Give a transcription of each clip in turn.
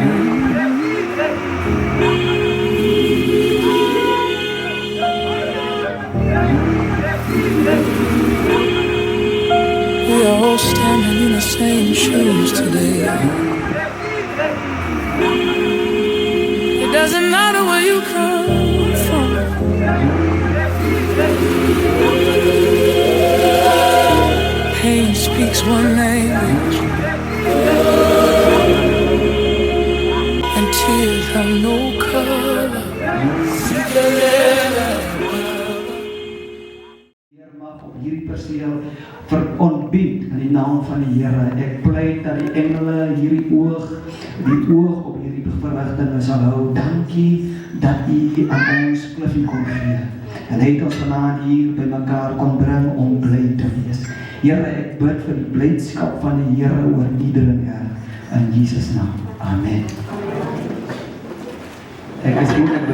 We are all standing in the same shoes today. It doesn't matter where you come from. Pain speaks one language, and tears have no color. Op hierdie perseel verontbied in die naam van die Here. Ek pleit dat die engele hierdie oog op hierdie verrigtinge sal hou. Dankie dat U aan ons Cliffy kon gee. En hy het ons vanaand hier by mekaar kon bring om bly te wees. Here, ek bid vir die blydskap van die Here oor iedereen hier. In Jesus naam. Amen. Ek is eintlik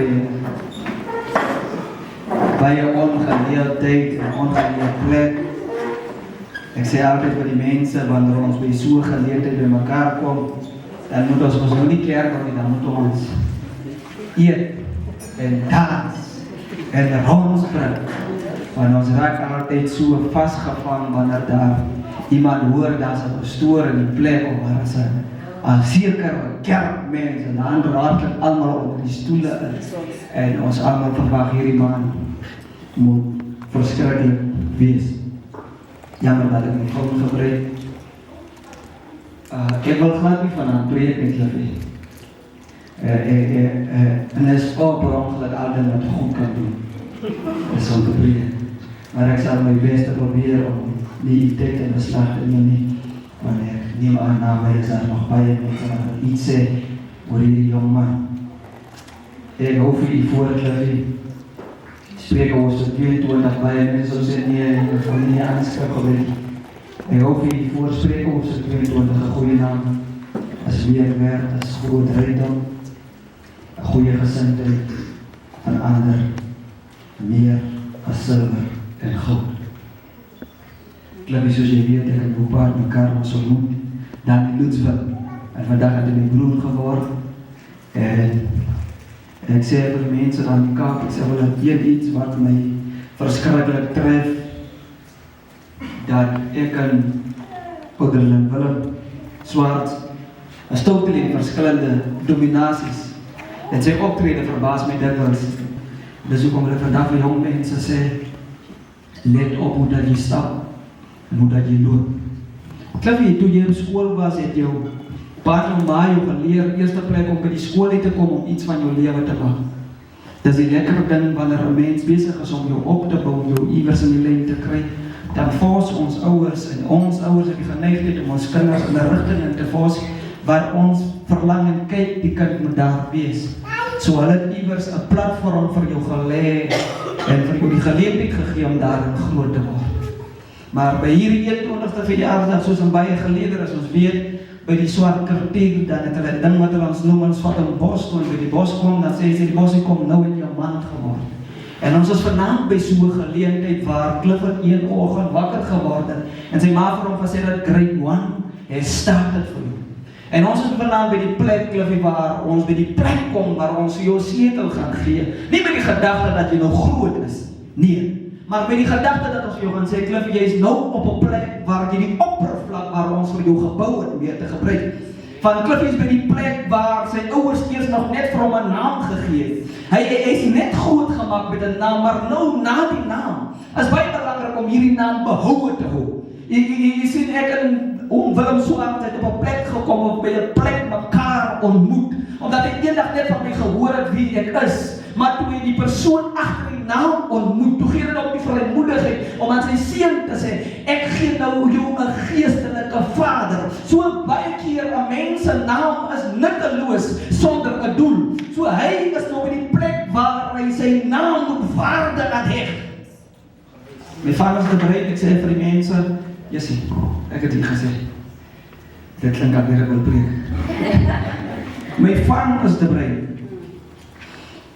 by 'n ongeleentheid en ongeleentheid plek. Ek sê altyd vir die mense, wanneer ons by so 'n geleentheid by mekaar kom, dan moet ons nou nie kerk doen, dan moet ons eet en dans en rondspring. Want ons raak altyd so vasgevang wanneer daar iemand hoor, daar is 'n pastoor in die plek, of waar is 'n sekere kerkmense, en dan raak het almal onder die stoele in. En ons almal verwag hierdie man moet verskriklik wees. Jammer dat ek my foon gebruik. Ek wil glad nie van aan preek met julle. En dit is ook belangrijk altijd wat goed kan doen. Dat is om te preek. Maar ek sal my beste probeer om die tijd en beslag te neem. Want ek neem aan na my is daar nog baie mense wat iets sê oor hierdie jongman. Ek hoop vir die voorkliffie. Spreke Hoofstuk 22 baie mense sê nee, ek wil nie aanskip gebeur. Ek hoop vir die voorspreke Hoofstuk 22 'n goeie naam. As weer werd, as groot rykdom, 'n goeie gesindheid van ander, meer as silwer en goud. Klippie soos jy weet, ek het paar mekaar ons ontmoet, dan in Loetsville, en vandag het hy my broer geword, en ek sê vir die mense aan die Kaap, ek sê wel dat iets wat my verskriklik tref, dat ek en Ouderlin Willem Swarts, as totaal in verskillende dominasies, en sy optrede verbaas my dikwels. Dis hoekom hulle vandag vir jong mense sê, let op hoe dat jy stap, en hoe dat jy loop. Kliffie, toe jy op skool was, het jou Paat en ma jou geleer, eerste plek om by die skool uit te kom om iets van jou lewe te maak. Dis die lekkere ding wanneer 'n mens besig is om jou op te bou, jou iewers in die lyn te kry, dan fors ons ouers en ons ouers het die geneigtheid om ons kinders in 'n rigting in te fors waar ons verlang en kyk die kind moet daar wees. So hulle het iewers 'n platform vir jou gelê en vir jou die geleentheid gegee om daarin groot te word. Maar by hierdie 21ste verjaarsdag, soos in baie geleedere, as ons weet, by die swart kultuur, dan het hulle ding wat hulle ons noem, ons vat een bos toe, en by die bos kom, dan sê die bos kom nou in jou mand geword. En ons is vanaand by so'n geleentheid waar Clifford een oggend wakker geword het, en sy ma vir hom gesê dat grade 1 has started for you. En ons is vanaand by die plek, Cliffie, waar ons by die plek kom, waar ons jou sleutel gaan gee. Nie met die gedagte dat jy nog groot is, nee. Maar met die gedagte dat ons vir jou gaan sê, Cliffie, jy is nou op 'n plek waar jy die oppervlak waar ons vir jou gebou het weer te gebruik. Van Cliffie is by die plek waar sy ouers eers nog net vir hom 'n naam gegee het. Hy is net groot gemaak met 'n naam, maar nou na die naam. Is baie belangrik om hierdie naam behoue te hou. Jy sien, ek en Willem Swarts het op 'n plek gekom, of by 'n plek mekaar ontmoet, omdat hy eendag net van my gehoor het wie ek is. Maar toe hy die persoon agter die naam ontmoet, toe gee dit op die vrymoedigheid om aan sy seun te sê, ek gee nou jou 'n geestelike vader. So baie keer 'n mens se naam is nutteloos sonder 'n doel. So hy is nou by die plek waar hy sy naam moet waarde aan heg. My vader is bereid, ek sê vir die mense, Jessie, ek het hier gesê, dit klink al weer ek wil preek. My vader is bereid.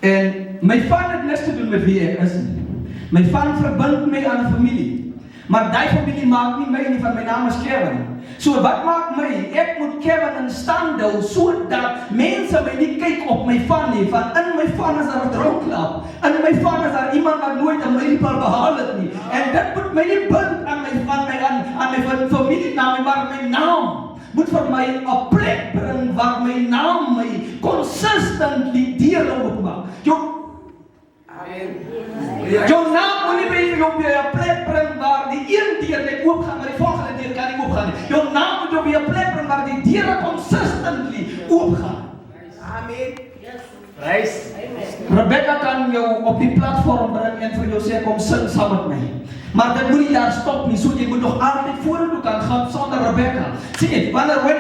En my vader het niks te doen met wie ek is nie. My vader verbind my aan 'n familie. Maar die familie maak nie my nie, van my naam is Kevin. So wat maak my? Ek moet Kevin in stand hou, sodat mense my nie kyk op my van nie, van in my van is daar 'n dronklap, in my van is daar iemand wat nooit 'n mylpaal behaal het nie, en dit moet my nie bind aan my van my aan my familienaam, maar my naam moet vir my 'n plek bring waar my naam my consistently deure oopmaak. Jou naam moet nie by jou op 'n plek bring waar die een deur net oopgaan, maar die volgende deur kan nie oopgaan nie. Jou naam moet op 'n plek bring waar die deure consistently oopgaan. Amen. Prys. Rebecca kan jou op die platform bring en vir jou sê kom sing saam met my. Maar dit moet nie daar stop nie, so jy moet nog altyd vorentoe kan gaan sonder Rebecca. Sien jy, whenever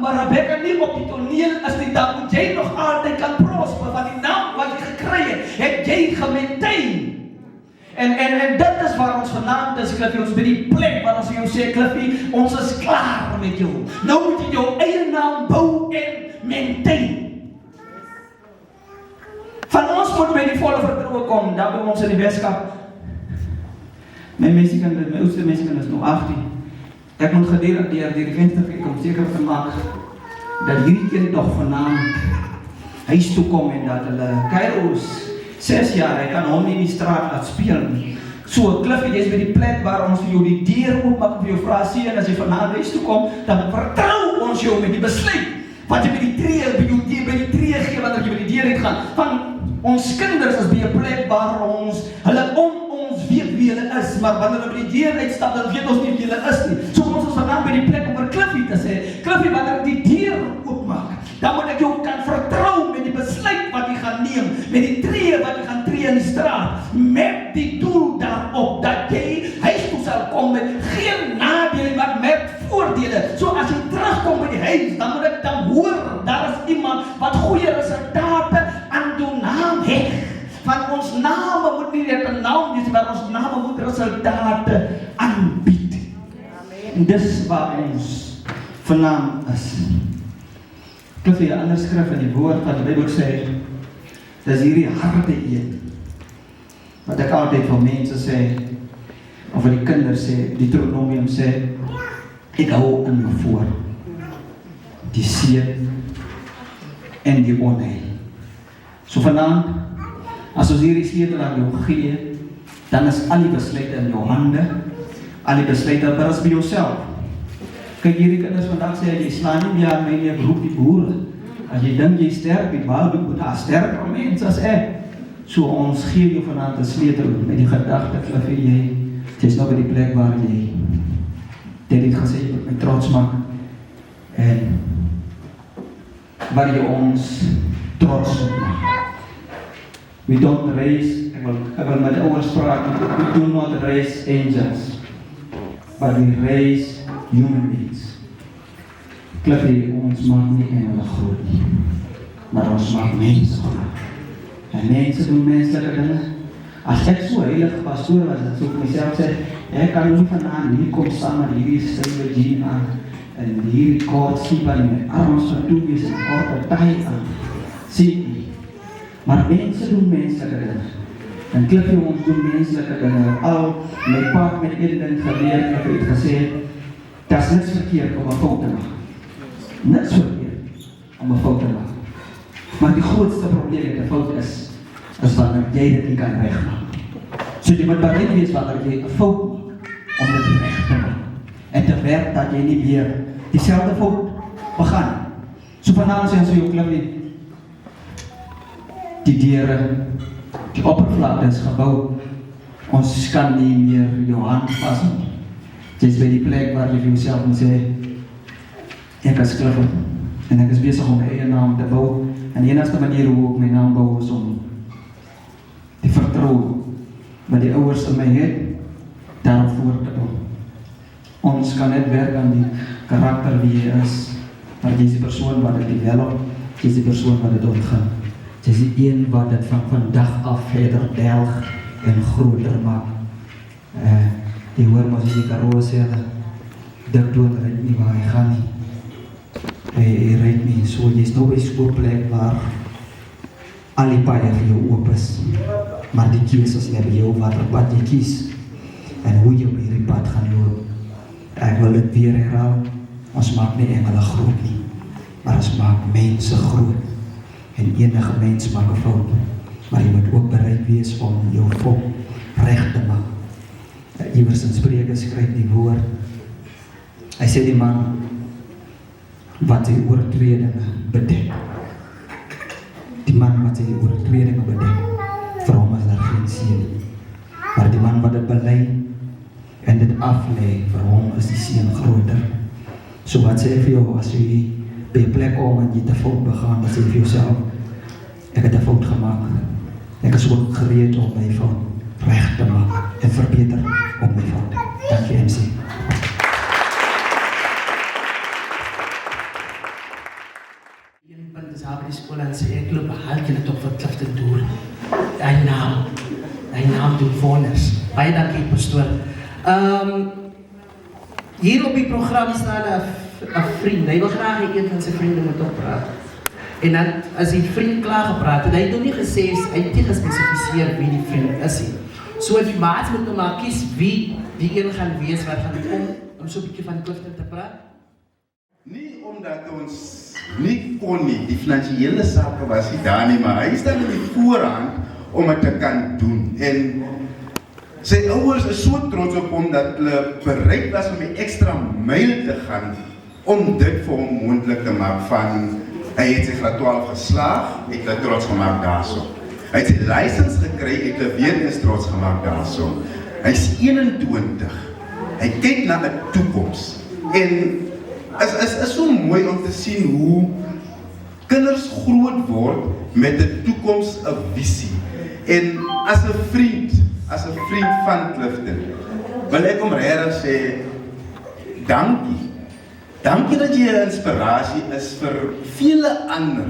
maar Rebecca nie op die toneel is nie, dan moet jy nog altyd kan prosper, want die naam wat jy gekry het jy gemaintain. En dit is waar ons vanaand is, Cliffie, ons by die plek waar ons vir jou sê, Cliffie, ons is klaar met jou. Nou moet jy jou eie naam bou en maintain. Van ons moet by die volle vertroue kom, daar by ons in die Weskap. My oudste mensekind is nou 18. Ek moet gedurende deur die venster kyk om seker te maak dat hierdie kind nog vanaand huis toe kom en dat hulle Kairos 6 jaar, hy kan hom nie in die straat laat speel nie. So, Cliffie, jy is by die plek waar ons vir jou die deur oopmaak en vir jou vra sê, en as jy vanaand huis toe kom, dan vertrou ons jou met die besluit wat jy by die tree gee wanneer jy by die deur uitgaan. Van ons kinders is by 'n plek waar ons ons weet wie hulle is, maar wanneer hulle by die deur uitstap, dan weet ons nie wie hulle is nie. So ons is vandag by die plek om vir Cliffie te sê, Cliffie, wanneer ek die deur oopmaak, dan moet ek jou kan vertrou met die besluit wat jy gaan neem, met die tree wat jy gaan tree in die straat, met die doel daarop, dat jy huis toe sal kom met geen nadele, maar met voordele. So as jy terugkom by die huis, dan moet ek dan hoor, daar is iemand wat goeie resultate aan jou naam het. Van ons name moet nie net 'n naam wees, maar ons name moet resultate aanbied. En dis waar ons vanaand is. Ek wil 'n ander skrif in die woord wat die Bybel sê, dis hierdie harde eed. Wat ek altyd vir mense sê, of vir die kinders sê, Deuteronomium sê, ek hou in jou voor, die seën en die onheil. So vanaand, as ons hierdie sleutel aan jou gee, dan is al die besluite in jou hande, al die besluite berus by jouself. Kyk, hierdie kinders vandag sê, jy slaan nie meer aan my nie, ek roep die boere. As jy dink jy sterk, die baal moet daar sterker mense as ek. So ons gee jou vanaand 'n sleutel met die gedagte, Cliffie, jy is nou by die plek waar jy dit het gesê, jy moet my trots maak. En waar jy ons trots maak. We don't raise, ek wil met die ouers praat, we do not raise angels, but we raise human beings. Cliffie, ons maak nie engele groot nie, maar ons maak mense groot. En mense doen menslike dinge. As ek so heilig pastoor was, dan sou ek myself sê, ek kan nie vandaan hier kom staan met hierdie stille jean aan, en hierdie kort skiep aan my arms van toe wees, en kort partij aan. Sê nie. Maar mense doen menslike dinge. En Cliffie, ons doen menslike dinge. Al my pa met een ding geleer, ek het gesê, dat is niks verkeerd om 'n fout te maak. Niks verkeerd om 'n fout te maak. Maar die grootste probleem met 'n fout is wanneer jy dit nie kan regmaak. So jy moet bereid wees wanneer jy 'n fout maak, om dit reg te maak. En te werk dat jy nie weer dieselfde fout begaan. So vanaand sê ons vir jou, Cliffie, die deure, die oppervlakte is gebou. Ons kan nie meer jou hand vas nie. Jy is by die plek waar jy vir jouself moet sê, ek is Cliffie, en ek is besig om my eie naam te bou. En die enigste manier hoe ek my naam bou is om die vertroue wat die ouers in my het, daarop voor te bou. Ons kan net werk aan die karakter wie jy is, maar jy is die persoon wat dit develop, jy is die persoon wat dit ontgaan. Jy is die een wat dit van vandag af verder delg en groter maak. Die hoor maar as die Karoo sê, dik dood rijd nie waar hy gaan nie. Hy rijd nie, so jy is nou by so'n plek waar al die paaie vir jou oop is. Maar die kies is net by jou wat pad jy kies. En hoe jy op hierdie pad gaan loop. Ek wil dit weer herhaal, ons maak nie engele groot nie. maar ons maak mense groot. En enige mens maak 'n fout. Maar jy moet ook bereid wees om jou fout reg te maak. Iewers in Spreuke skryf die woord. Hy sê die man wat sy oortredinge bedek. Die man wat sy oortredinge bedek, vir hom is daar geen seën. Maar die man wat dit bely en dit aflê, vir hom is die seën groter. So wat sê ek vir jou, as jy by 'n plek kom en jy 'n fout begaan, dan sê jy vir jouself, ek het 'n fout gemaak. Ek is ook gereed om my fout reg te maak en verbeter op my fout. Dankie MC. Een is daar by die skool en sê ek loop behalk julle toch wat klif te doen. Hy naam doen wonders. Baie dankie pastoor. Hier op die program staan 'n vriend. Hy wil graag hê een van sy vriende moet oppraat. En dan as die vriend klaar gepraat het, hy het nog nie gesê, hy het nie gespesifiseer wie die vriend is nie. So die maats moet nou maar kies wie die een gaan wees wat gaan kom om so 'n bietjie van die klifte te praat. Nie omdat ons nie kon nie, die finansiële sake was nie daar nie, maar hy staan in die voorhand om dit te kan doen. En sy ouers is so trots op hom dat hulle bereid was om die ekstra myl te gaan om dit vir hom moontlik te maak. Hy het sy graad 12 geslaag, het hulle trots gemaak daarso. Hy het sy license gekry, het hulle weer eens trots gemaak daarso. Hy is 21. Hy kyk na 'n toekoms. En is so mooi om te sien hoe kinders groot word met 'n toekoms, 'n visie. En as 'n vriend van Clifton, wil ek hom regtig sê, dankie. Dankie dat jy 'n inspirasie is vir vele ander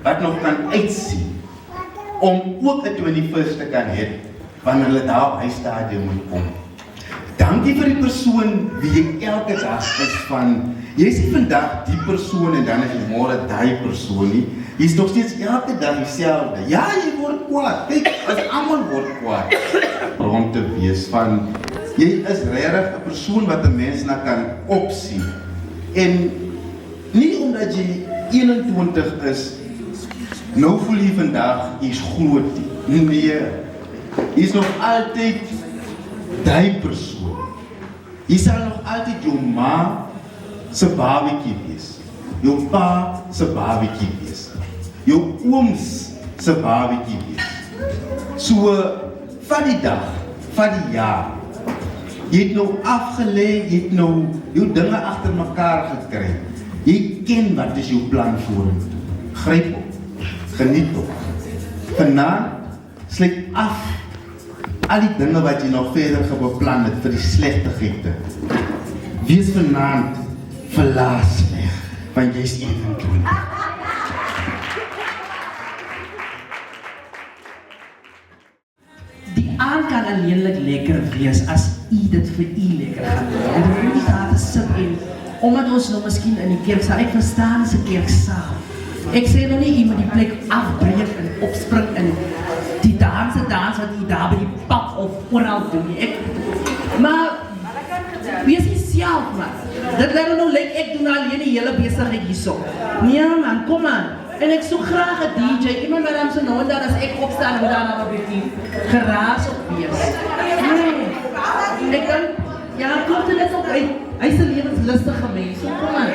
wat nog kan uitsien om ook 'n 21st te kan hê wanneer hulle daar op hy stadium moet kom. Dankie vir die persoon wie jy elke dag is van. Jy is nie vandag die persoon en dan is jy môre daai persoon nie. Jy is nog steeds elke dag dieselfde. Ja, jy word kwaad. Kyk, as almal word kwaad. Om te wees van, jy is regtig 'n persoon wat 'n mens na kan opsien. En nie omdat jy 21 is, nou voel jy vandag, jy is groot nie. Nee, jy is nog altyd die persoon. Jy sal nog altyd jou ma se babietjie wees, jou pa se babietjie wees, jou ooms se babietjie wees. So, van die dag, van die jaar, jy het nou afgelê, jy het nou jou dinge agter mekaar gekry. Jy ken wat is jou plan vorentoe. Gryp op, geniet op. Vanaand sluit af al die dinge wat jy nog verder beplan het vir die slegtighede. Wees vanaand verlaas weg, want jy is 21. Die aand kan alleenlik lekker wees as u dit vir u lekker gaan doen. En hoe nie daar te sit en, omdat ons nou miskien in die kerk sal, ek verstaan is 'n kerksaal. Ek sê nou nie, u moet die plek afbreek en opspring in die dans wat u daar by die pap of oral doen nie. Maar, wees nie self man. Dit laat nou lyk ek doen alleen die hele besigheid hierso. Nee man, kom aan. En ek soek graag 'n DJ, iemand wat dan so nou en dan as ek opstaan moet daar nou 'n bietjie geraas op wees. Nee. Ek kan, ja, klopt dit ook uit. Hy is 'n lewenslustige mens. So kom aan.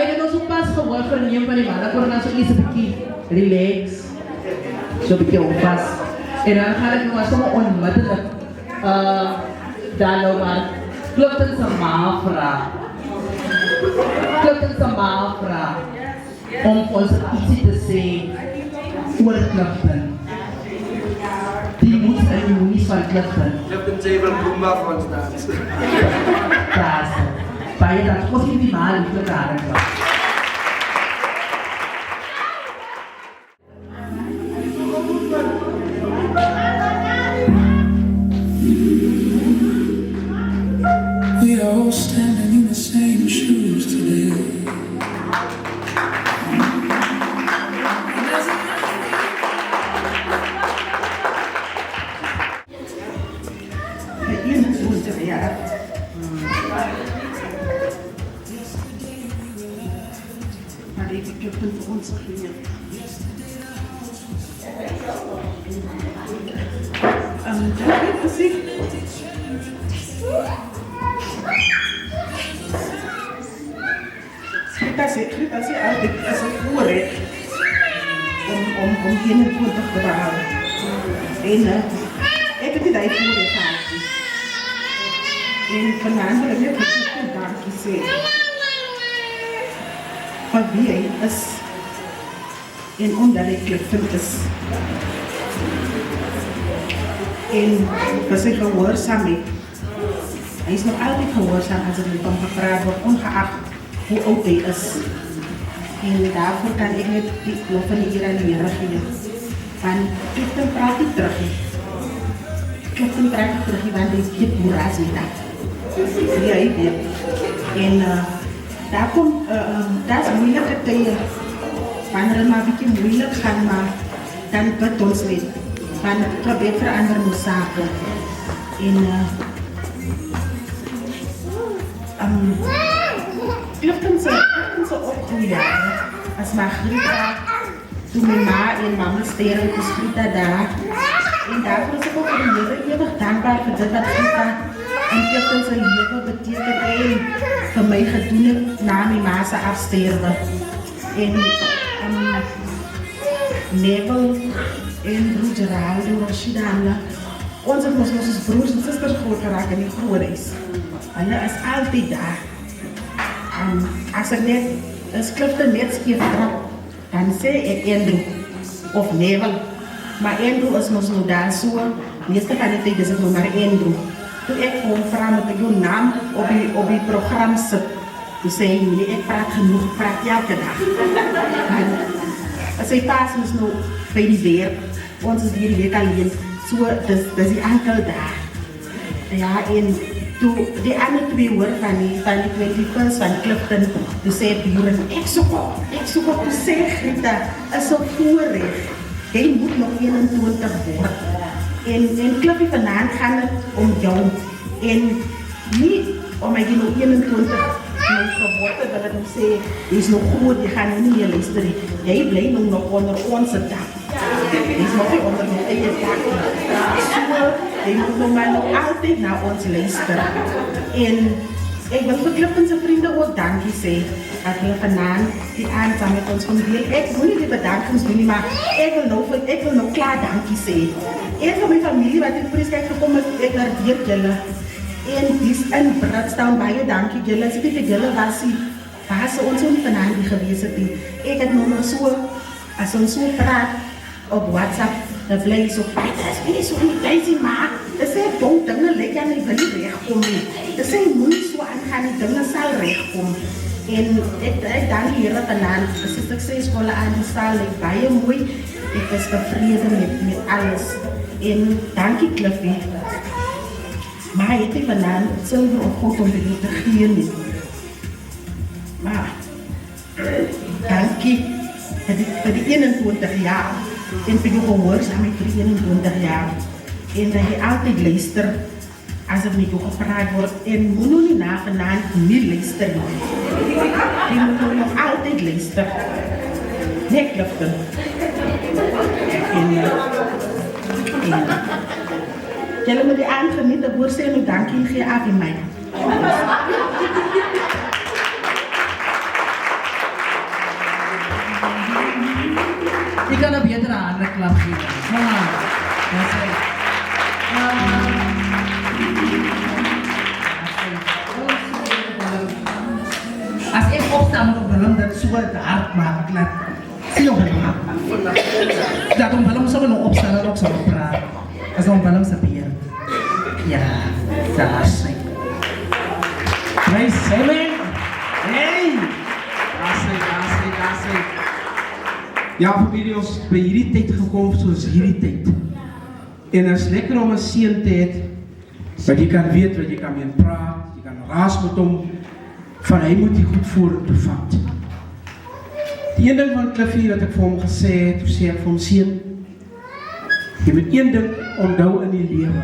Ek het ons ook pas gehoor verneem van die man, ek word nou so iets 'n bietjie relax. So 'n bietjie oppas. En dan gaan ek nou maar sommer onmiddellik dan nou maar Clifton se ma vra. Clifton se ma vra om ons ietsie te sê oor Clifton. Die moes en die moenies van Clifton. Clifton sê wil Boomba vir ons dans. That's baie dat ons nie die maar liefde daar het. We are all standing in the same shoes today. Maar ik heb het voor ons geleerd. Dat is Greta zegt altijd, het is een voorrecht om 21 te behalen. En ik heb dit eigenlijk voorrecht gehad. En vanavond wil ik het dankje zeggen. Van wie hij is. En omdat hij Clifton is. En voor zijn gehoorzaamheid. Hij is nog altijd gehoorzaam als er met hem gepraat wordt, ongeacht hoe oud hij is. En daarvoor kan ik net die lof van de Heer aan de Heer geven. Van Clifton praat niet terug. Clifton praat niet terug, want hij weet hoe raas hij dat. Ja, hij weet. En daar komt, dat is moeilijke tijden. Wanneer het maar een beetje moeilijk gaat, maar dan wordt ons niet. Want het probeert veranderen met zaken. En Clifton ze opgroeien. Als Margarita, toen mijn ma en mama sterven, is Greta daar. En daarvoor is ik ook voor de Heer eeuwig dankbaar voor dit wat Greta en Clifton zijn leven betekent en voor mij gedoen het na mijn ma zijn afsterven. En Neville en broer Geraldo, Rashida, onze broers en zusters groot geraakt in groot is. Hulle is altijd daar. Als ik net een Clifton net scheef trap, dan zei ik Andrew of Neville. Maar Andrew is nog nou daar zo. De meeste van de tijd is het nog maar Andrew. Toen ik gewoon vraag met jouw naam op die programma zit, toen zei hij, nee, ik praat genoeg, ik praat elke dag. Als hij pas is nou bij die weer, ons is die week alleen, zo, dus die enkel daar. Ja, en toen die andere twee hoor van die 21st van Clifton, toen zei buren, ik zoek op te zeggen, Greta, is een voorrecht. Hij moet nog 21 worden. En Cliffy vanavond gaat het om jou. En niet om mij nog 21 mijn geboorte wil ik nog zeggen, hij is nog goed, je gaat niet meer luisteren. Jij blijft nog onder onze dak. Hij is nog niet onder mijn eigen dak. Hij moet nog altijd naar ons luisteren. En ik wil voor Clifton zijn vrienden ook dankje zeggen. Dat we vanavond die avond samen met ons gaan delen. Ik wil niet die bedankings doen, maar ik wil nog klaar dankje zeggen. Een van mijn familie wat in Friesland gekomen is, ik waardeer jullie. En die is in Bradstown, baie dankie jullie. Als ik niet jullie was, ze ons ook niet vanavond geweest. Ik heb nog zo, als ons zo praat op WhatsApp, dan blijf ik zo, dat is zo niet blijven maken. Dat zijn bom dingen, lijkt aan die wil niet rechtkomen. Dat zijn moeilijk zo aangaan, die dingen zal rechtkomen. En ik dank de Heer vanavond. Dus ik zei scholen aan die zaal, ik baie mooi. Ik was tevreden met alles. En dank je Cliffy. Maar hij heeft vanavond zilver of goed om de te geven. Maar dank je voor die 21 jaar. En voor je gehoorzaamheid voor die 21 jaar. En dat je altijd luistert als er met je gepraat wordt. En moet nu niet na vanavond niet luisteren. Je moet nog altijd luisteren. Nee, Clifton. Jullie moeten die aangenieten, boer zijn nu dank je geven aan mij. Ik kan een betere aanklap geven. Kom aan. Als ik opsta met een ballon, dat is zo het hart maken. Zie je op dat een ballon zou nog opstaan en ook zou praten. Als een ballon zou bieren. Ja, daar is het. Praise Amen. Hey! Daar is het. Ja, familie, ons bij hierdie tyd gekom soos hierdie tyd. En het is lekker om een seentyd, wat jy kan weet, wat jy kan mee praat, jy kan raas met hom, van hy moet die goed vorentoe vat. Die een ding van Cliffy wat ek vir hom gesê het, toe sê ek vir hom, seun, jy moet een ding onthou in die lewe.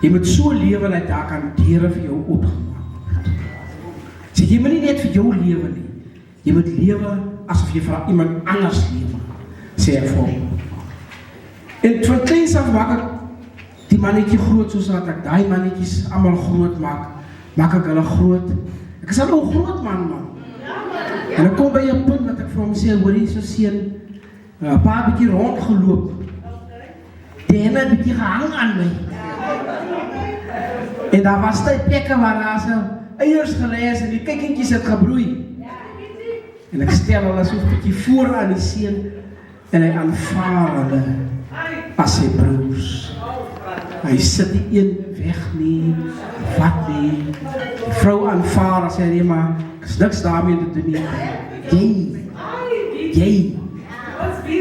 Jy moet so lewe dat daar kan deure vir jou oopgemaak word. Sê, jy moet nie net vir jou lewe nie, Jy moet lewe asof jy vir iemand anders lewe, sê hy vir hom. En van kleins af maak ek die mannetjie groot, soos dat ek die mannetjies allemaal groot maak ek hulle groot. Ek is al 'n groot man. En ek kom by 'n punt wat ek vir hom sê, hoor hier so seun, 'n paar bietjie rondgeloop. Die het bietjie gehang aan my. En daar was die plekke waar daar so eiers gelê is en die kykentjies het gebroei. En ek stel hulle so 'n bietjie voor aan die seun en hy aanvaar hulle as sy broers. Hy sit die een weg nie, wat nie. Die vrou aanvaar as hy nee, maar ek is niks daarmee te doen nie. Jy.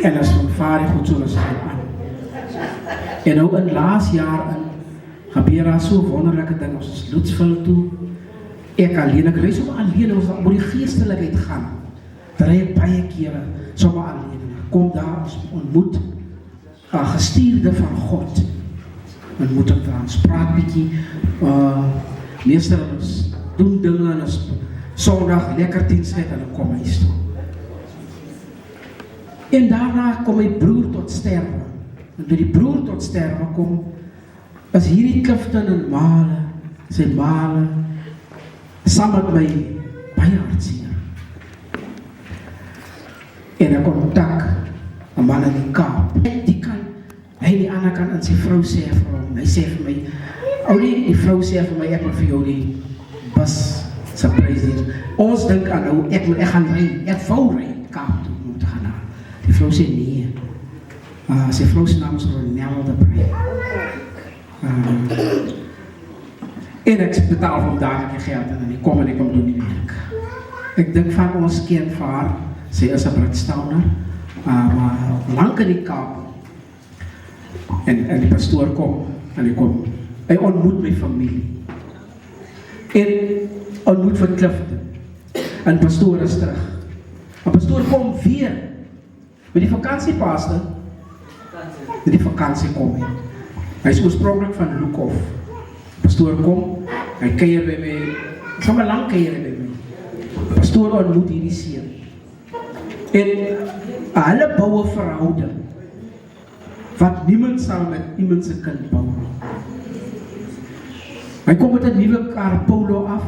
En as aanvaar hy goed so as hy aan. En nou in laas jaar in gebeur daar so wonderlike ding, ons is Loetsville toe. Ek alleen, ek reis sommer alleen, ons moet die geestelikheid gaan. Daar ry ek baie kere, sommer alleen. Kom daar, ons ontmoet 'n gestuurde van God. Ontmoet ek daar, ons praat bietjie, meester ons doen dinge en ons Sondag lekker dienstheid en dan kom huis toe. En daarna kom my broer tot sterwe. En toe die broer tot sterwe kom, is hierdie Clifton en Male, sy Male, saam met my baie hartseer. En ek kontak 'n man in die Kaap. Die kant, hy die ander kant en sy vrou sê vir hom, hy sê vir my, oulie, die vrou sê vir my, ek moet vir jou die bus surprise doen. Ons dink aan nou, ek gaan ry, ek wou ry, Kaap toe, moet gaan na. Die vrou sê nee. Sy vrou se naam is Ronel de Brein. En ek betaal vir hom dadelik geld en ek kom doen die werk. Ek dink van ons ken vir haar, sy is 'n Britstowner, maar lang in die Kaap. En die pastoor kom, en hy ontmoet my familie. En ontmoet van Clifton. En pastoor is terug. En pastoor kom weer, met die vakansiepaaste, met die vakansie kom hy. Hy is oorspronklik van Lukhof. Pastoor kom, hy kuier by my, sommer lang kuier by my. Pastoor ontmoet hierdie seun. En hulle bou 'n verhouding wat niemand sal met iemand se kind bou. Hy kom met 'n nuwe kar Polo af.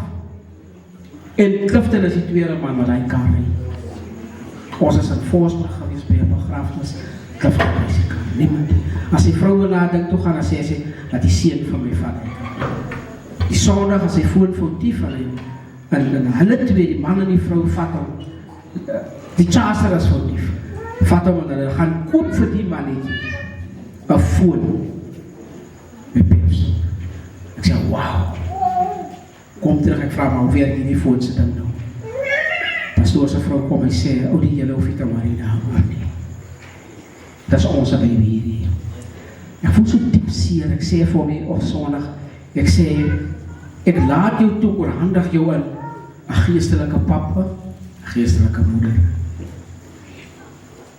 En Clifton is die tweede man wat hy kar ry. Ons is in Forsberg gewees by 'n begrafnis. Clifton ry sy kar. Niemand. As die vrou na ding toe gaan, dan sê sy dat die seun van my vat. Die Sondag as hy foon foutief en hulle twee, die man en die vrou vat hom. Die chaser is foutief. Vat hom en hulle gaan koop vir die mannetjie 'n foon met Peps. Ek sê, wow. Kom terug, ek vraag maar hoe werk die foon se ding nou. Pastoor se vrou kom en sê, ou die julle hoef nie te worry daaroor nie. Dit is ons baby hierdie. Ek voel so diep seer, ek sê vir my op Sondag, ek sê, ek laat jou toe, oorhandig jou in 'n geestelike papa, 'n geestelike moeder,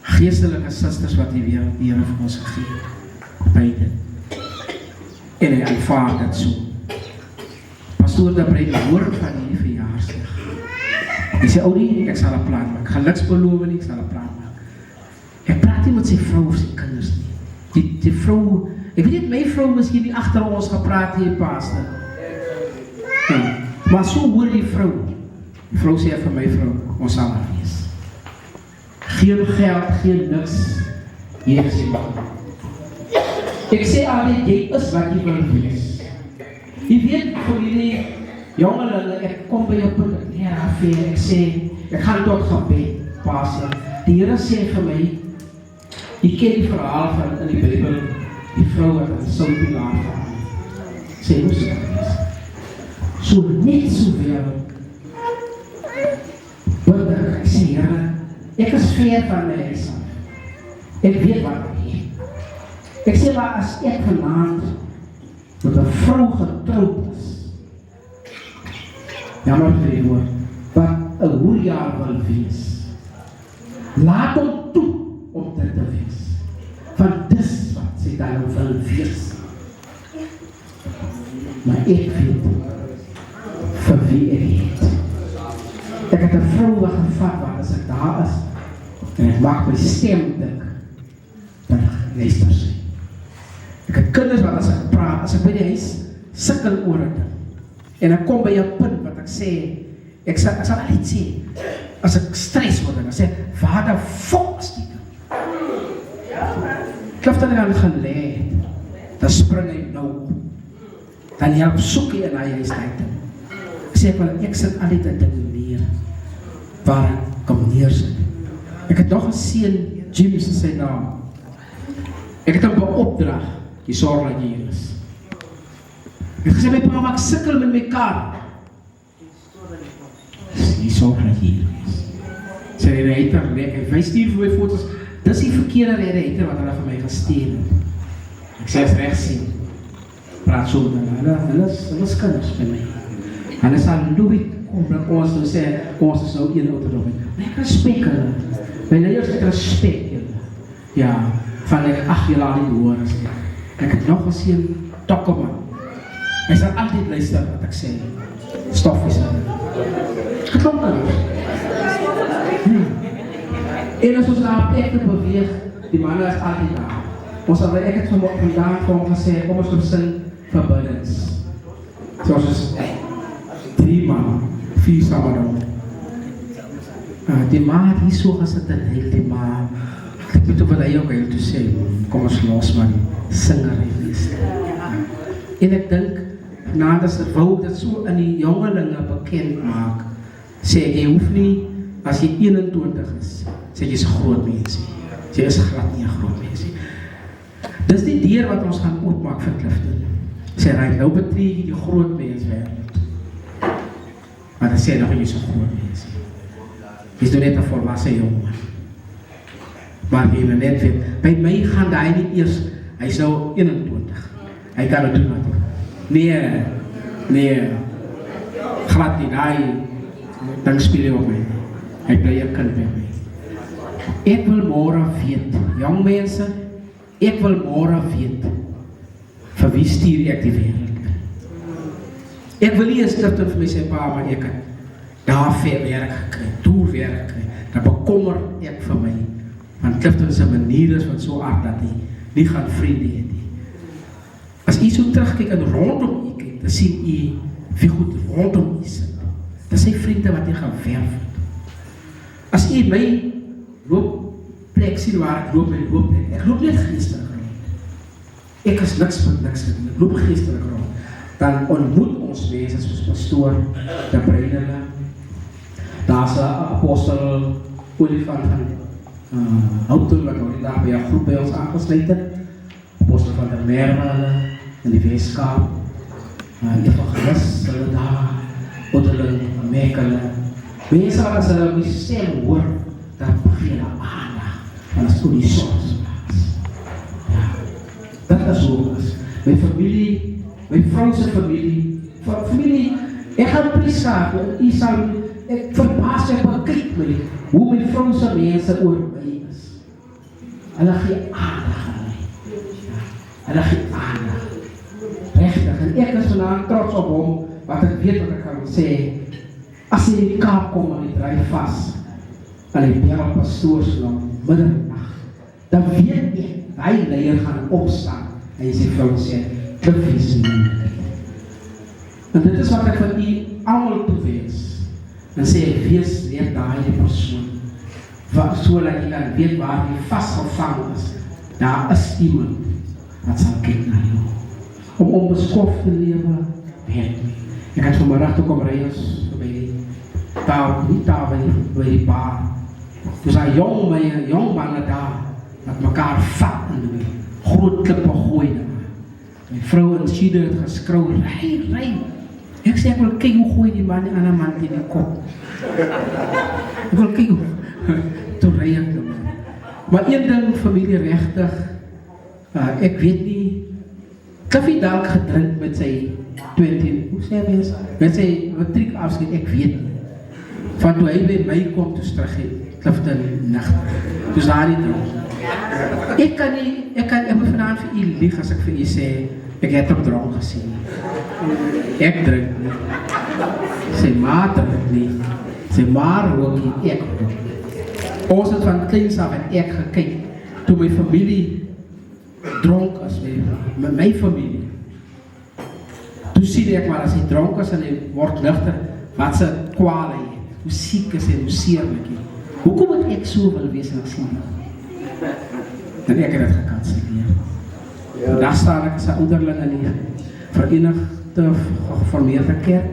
geestelike susters wat die Here vir ons gegee het, beide. En hy aanvaar dit so. Pastoor de Brein hoor van hierdie verjaarsdag. Hy sê, oulie, ek sal 'n plan maak. Ek gaan niks beloof nie, ek sal 'n plan maak. Ek praat nie met sy vrou of sy kinders nie. Die vrou, ek weet nie, my vrou miskien nie agter ons gepraat hier, paaste. Maar so hoor die vrou. Die vrou sê vir my vrou, ons sal daar wees. Geen geld, geen niks. Hier is die man. Ek sê altyd, jy is wat jy wil wees. Jy weet, vir die jongelinge, ek kom by jou punt, ek sê, ek gaan tot gebed, paaste. Die Here sê vir my, jy ken die verhaal van in die Bybel, die vrou wat in Soutpilaar van sê, hoe sê dit is? So net so weer, want ek sê, Here, ek is ver van my huis af. Ek weet wat ek hier. Ek sê, maar as ek vanaand met 'n vrou getroud is, jammer vir die woord, wat 'n hoerjaar wil wees, laat hom toe om dit te wees. Want dis wat sy dan wil wees. Maar ek weet vir wie ek het. Ek het 'n vrou wat gevat waar as ek daar is en ek maak my stem dik, dan luister sy. Ek het kinders wat as ek praat, as ek by die huis sukkel oor 'n ding en ek kom by 'n punt wat ek sê, ek sal altyd sê, as ek stres word, dan sê, vader, fok die ding. Klifton het aan gelê, dan spring hy nou op. Dan help soek hy in hy huis uit. Ek sê, ek sit altyd 'n ding neer, waar ek kom neersit. Ek het nog 'n seun, James is sy naam. Ek het hom beopdrag, die sorg dat jy hier is. Ek het gesê, my pa, ek sukkel met my kar. Die sorg dat jy hier is. Sy reder, ek wys hier vir my foto's, dis die verkeerde reder wat hulle vir my gestuur het. Ek sê, as recht sien, praat so met hulle is kinders by my. Hulle sal nooit kom dat ons nou sê, ons is nou een ouderdom. Maar ek respect hulle. My leiers het respect julle. Ja, van ek, ag, julle al nie hoor. Ek het nog gesien, Tokkeman. Hy sal altyd luister wat ek sê. Stoffies aan. Geklomp dan. En as ons na plek te beweeg, die manne is altyd daar. Ek het vandaag vir hom gesê, kom ons opsin vir biddens. Soos is 3 man, 4 samen. Die ma het hier so gesit en heel die ma, ek weet wat hy ook heel toe sê, kom ons los man, singer en wees. En ek dink, nadat wou dit so in die jongelinge bekend maak, sê ek, jy hoef nie, as jy 21 is, sê jy is 'n groot mens. Jy is glad nie 'n groot mens. Dis die deur wat ons gaan oopmaak vir Clifton. Sê hy, nou betree jy die groot mens wêreld. Maar dan sê nog jy is 'n groot mens. Jy is nou net 'n volwasse jongen. Maar jy net weet, by my gaan hy nie eers, hy is nou 21. Hy kan het doen wat. Nee, glad nie, dan speel hy op my. Hy bly 'n kind by my. Ek wil môre weet, jong mense, ek wil môre weet, vir wie stuur ek die wêreld? Ek wil nie eens Clifton vir my sê, pa, maar ek het daar veel werk gekry, toe werk gekry, dan bekommer ek vir my, want Clifton se manier is van so aard dat hy nie gaan vriende het nie. As jy so terugkyk en rondom jy kyk, dan sien jy wie goed rondom jy sit. Dis sy vriende wat jy gaan werf. As jy my loopplek sien waar ek loop in die loopplek, ek loop net geestelik rond. Ek is niks met niks gedoen, ek loop geestelik rond. Dan ontmoet ons mense soos pastoor, de Breinele, daar's 'n apostel Olifant van Houten, wat nou daar by 'n groep by ons aangesluit het, apostel van der Merwe in die Weskaap, evangelist, hulle daar, Oudering, Mekele, mense wat as hulle die stem hoor, dan begin hulle aandag, en as toe die soms plaats. Ja, dat is hoe is. My familie, my vrou se familie, ek gaan prisaak, ek verbaas ek bekyk my, hoe my vrou se mense oor my is. Hulle gee aandag aan my. Hulle gee aandag. Regtig, en ek is vandaag trots op hom, wat ek weet wat ek kan sê, as hy in die Kaap kom en hy draai vas, en hy bel pastoors na middernacht, dan weet ek, hy leier gaan opstaan, en hy sê vrou sê, Cliff is nie. En dit is wat ek van u almal toewens, en sê, wees weer daar die persoon, so dat jy kan weet waar jy vastgevang is, daar is iemand, wat sal kyk na jou, om onbeskof te lewe, weet nie. Ek het vanmiddag toe kom reis, by die taal, by die bar, dus daar jong manne daar, wat mekaar vat en die groot klippe gooi daar. My vrou en Sida het geskrou, ry. Ek sê, ek wil kyk hoe gooi die man die ander man in die kop. Ek wil kyk hoe, toe ry ek dan. Maar een ding, familie regtig, ek weet nie, Cliffy dalk gedrink met sy 20, hoe sê mens, met sy matriek afskeid, ek weet nie. Van toe hy by my kom, toe terug Clifton nacht, dus daar nie dronk. Ek moet vanavond vir u lieg as ek vir u sê, ek het hom dronk gesien. Ek drink nie. Sy ma drink nie. Sê maar rook nie, ek rook nie. Ons het van kleins af en ek gekyk, toe my familie dronk is, met my familie. Toe sien ek maar as hy dronk is en hy word ligter, wat sy kwale het, hoe siek is hy, hoe seerlik hy. Hoekom het ek so wil wees en ek sien nie? En ek het het gekanselleer. Vandag staan ek as 'n ouderling in die Verenigde Gereformeerde Kerk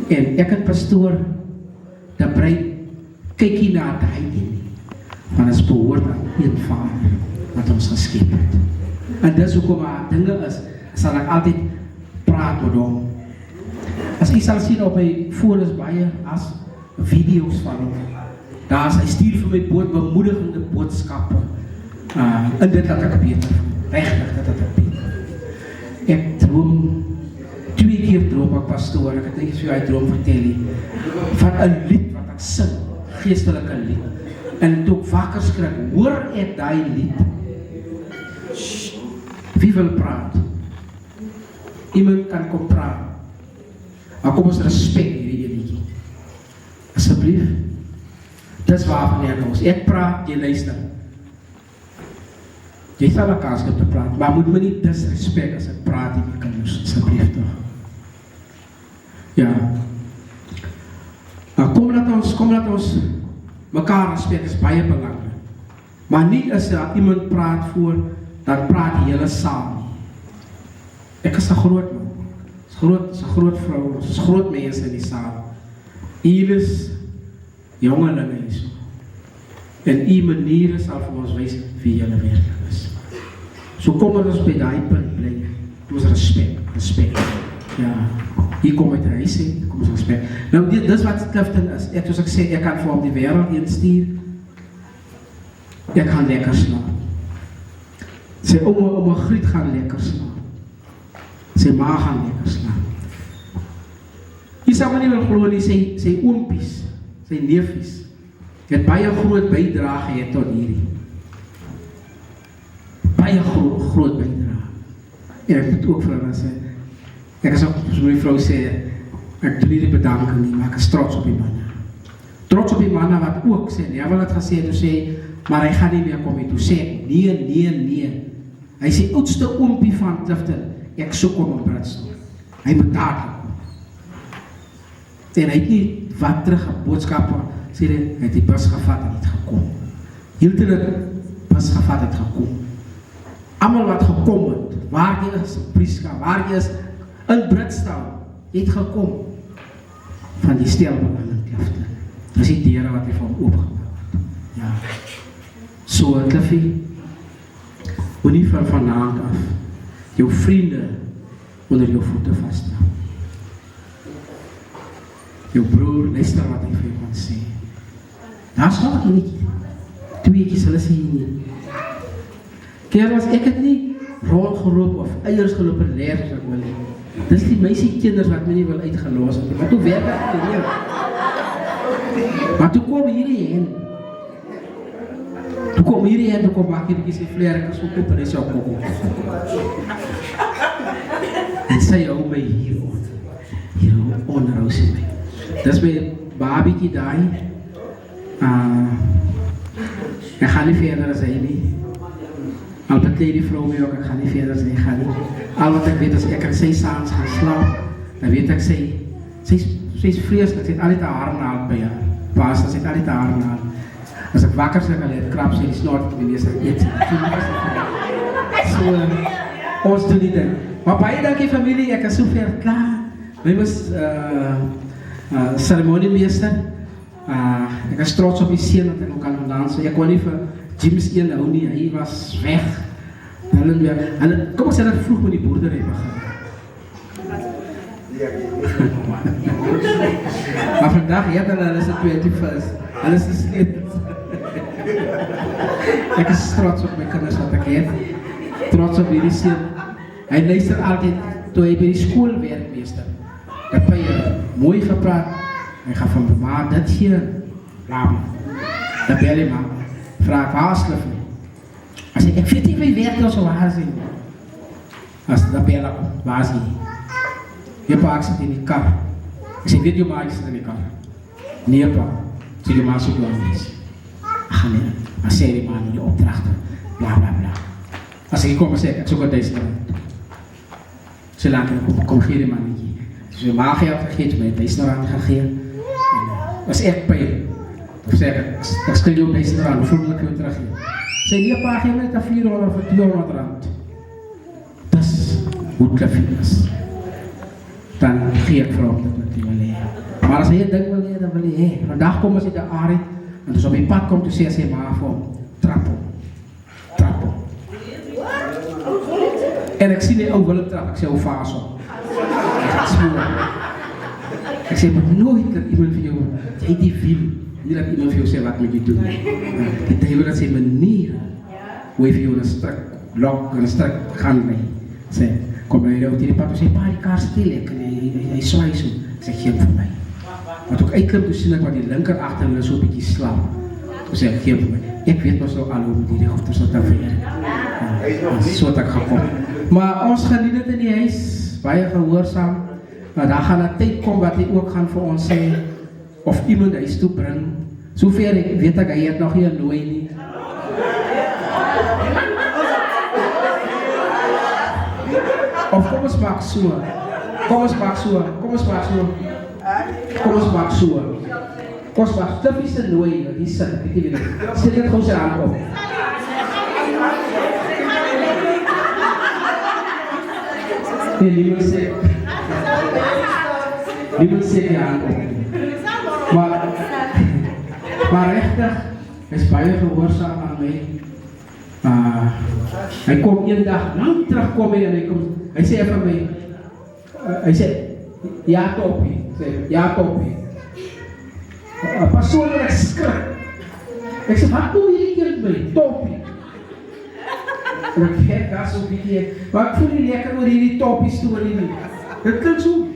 en ek het pastoor de Bruin kyk hier na die nie, want het behoort aan een Vader wat ons geskep het. En dis hoekom dinge is, sal ek altyd praat met hom. As jy sal sien op my foon is baie as video's van hom. Daar is hy stuur vir my bemoedigende boodskappe. En dit laat ek beter. Regtig dat ek beter. Ek droom, 2 keer droom ek pastoor, ek het net vir jou droom vertel nie, van 'n lied wat ek sing, geestelike lied. En toe ek wakker skrik, hoor ek daai lied. Wie wil praat? Iemand kan kom praat. Maar kom ons respek hierdie liedjie. Asseblief. Dis waarvan ek praat, jy luister. Jy sal 'n kans te praat, maar moet my nie disrespek as ek praat nie, kan jy asseblief toch. Ja. Nou kom laat ons mekaar respek, is baie belangrik. Maar nie as iemand praat voor, dan praat die hele saal nie. Ek is 'n groot man. Is 'n groot vrou, ons is groot mense in die saal. Hier is jongelinge hier so. En u maniere sal vir ons wys wie julle werklik is. So kom ons by daai punt bly. Ons respek. Ja. Hier kom uit huis uit, kom ons respek. Nou dis wat Clifton is. Soos ek sê, ek kan vir hom die wêreld instuur. Ek gaan lekker slaap. Sy ouma Griet gaan lekker slaap. Sy ma gaan lekker slaap. Jy sal maar nie wil glo nie, sy oompies, sy neefies, het baie groot bydrae gehad tot hierdie. Baie groot bydrae. En ek moet ook vir hulle sê, ek is ook, soos my vrou sê, ek doen nie die bedanking nie, maar ek is trots op die manne. Trots op die manne wat ook sê, hy wil het gesê, toe sê, maar hy gaan nie meer kom nie, toe sê, nee. Hy sê, oudste oompie van Clifton, ek soek hom in Britsdorp. Hy moet dadelijk kom. En hy het nie wat terug op boodskappe, sê hy het die bus gevat en het gekom. Hielten het bus gevat het gekom. Almal wat gekom het, waar jy is, Prieska, waar jy is, in Britsdorp, het gekom. Van die stelbelang in Clifton. Dis die deure wat hy van oopgemaak het. Ja. So, Cliffie, moet nie van vanaand af jou vriende onder jou voete vasthou. Jou broer, luister wat hy vir jou sê. Daar is nog nie, 2 hulle sê nie. Kerels, ek het nie rondgeloop of eiers geloop en leer soos ek wil nie. Dis die meisiekinders wat my nie wil uitgeloos het, maar toe werk ek te leer. Maar toe kom hierdie hen. Toe kom maak hierdie sy vleer, ek is ook op en hy sê kom. En sy hou my hier onderhou sy my. Dis my babiekie daai. Ek gaan nie verder as hy nie. Al beklei die vrou my ook, ek gaan nie verder as hy gaan nie. Al wat ek weet is, ek kan sy saans gaan slaap, dan weet ek sy is vreeslik, sy het altyd 'n haarnaald by haar. Paas, sy het altyd 'n haarnaald. As ek wakker sê, ek het krap sy die snort en die eet. So, ons doen die ding. Maar baie dankie familie, ek is so ver klaar. My was ceremoniemeester. Ek is trots op die seun wat ek nog kan dansen. Ek kon nie vir James een hou nie, hy was weg. Kom ons sê dat vroeg met die boerdery begin. Maar vandag, hulle is het 21st. Hulle is gesleed. Ek is trots op my kinders wat ek het. Trots op hierdie seun. Hy luister altyd, toe hy by die skool werkmeester. Dat hy mooi gepraat. Hy gaan van ma, dit hier, bla. Dat bel hy maar. Vraag, waar is Cliffie? As ek weet nie wie werk nou so waar sien. As dat bel ek, waar is hy? Je pa, ek sit in die kar. Ek sê, weet jou ma, ek sit in die kar. Nee pa, zie je maar zo lang is. Ach nee, maar zei die man die opdrachten, bla bla bla. Als ik kom en zeg, ik zoek uit deze restaurant. Ze laten me kom geef die man niet. Dus je mag geld gegeven met deze restaurant gaan geven. Dat is echt pijn. Of zeggen, ik stel je op deze restaurant, bijvoorbeeld ik wil teruggeven. Zei die paar geven met een 400 of 200 rand. Dat is hoe het is. Dan geef ik voor op dat met die wil leren. Maar als hij het denkt wil leren, dan wil hij. Vandaag komen ze de Arie. En dus op je pad komt, toen zegt ze maar voor trappen. Trappen. En ik zie die ook wel op trap, ik zeg hoe vaas op. Ik zeg, maar nooit dat iemand van jou, jij die film, niet dat iemand van jou zegt wat moet je doen. Ik denk dat zijn manieren, hoe je van jou een strak lok, een strak gang mee. Ik zeg, kom maar hier op die pad, en zeg, pa die kaart stil, hij zwaait zo. Ik zeg, geef voor mij. Maar toen ik toen zie ik wat die linker achter me zo'n beetje slaan. Toen zei ik, geef voor mij. Ik weet maar zo al hoe die goed is wat dat weer. Zo dat ik ga komen. Maar ons geliefde in die huis, baie gehoorzaam. Maar daar gaan een tijd komen wat hij ook gaan voor ons zijn. Of iemand huis toe brengen. Zover ik weet dat hij het nog hier nooit niet. Of kom eens maak zo. Kom eens maak zo. Kom eens maak zo. Kom eens maak zo. Kom eens maak. Dat is de nooit. Die zit ik niet meer. Zit het gewoon zijn aan op. Nee, niemand zegt ja aan op. Maar rechtig, hij is baie gehoorzaam aan mij. Hij komt een dag lang terug komen en hij zei van mij, hij zei, ja toppie, ja toppie. Pas zo en ik schrik. Ik zeg, wat doe je hier met mij, toppie? En ik kijk daar zo'n beetje, maar ik voel niet lekker door die toppie story niet. Het klinkt zo,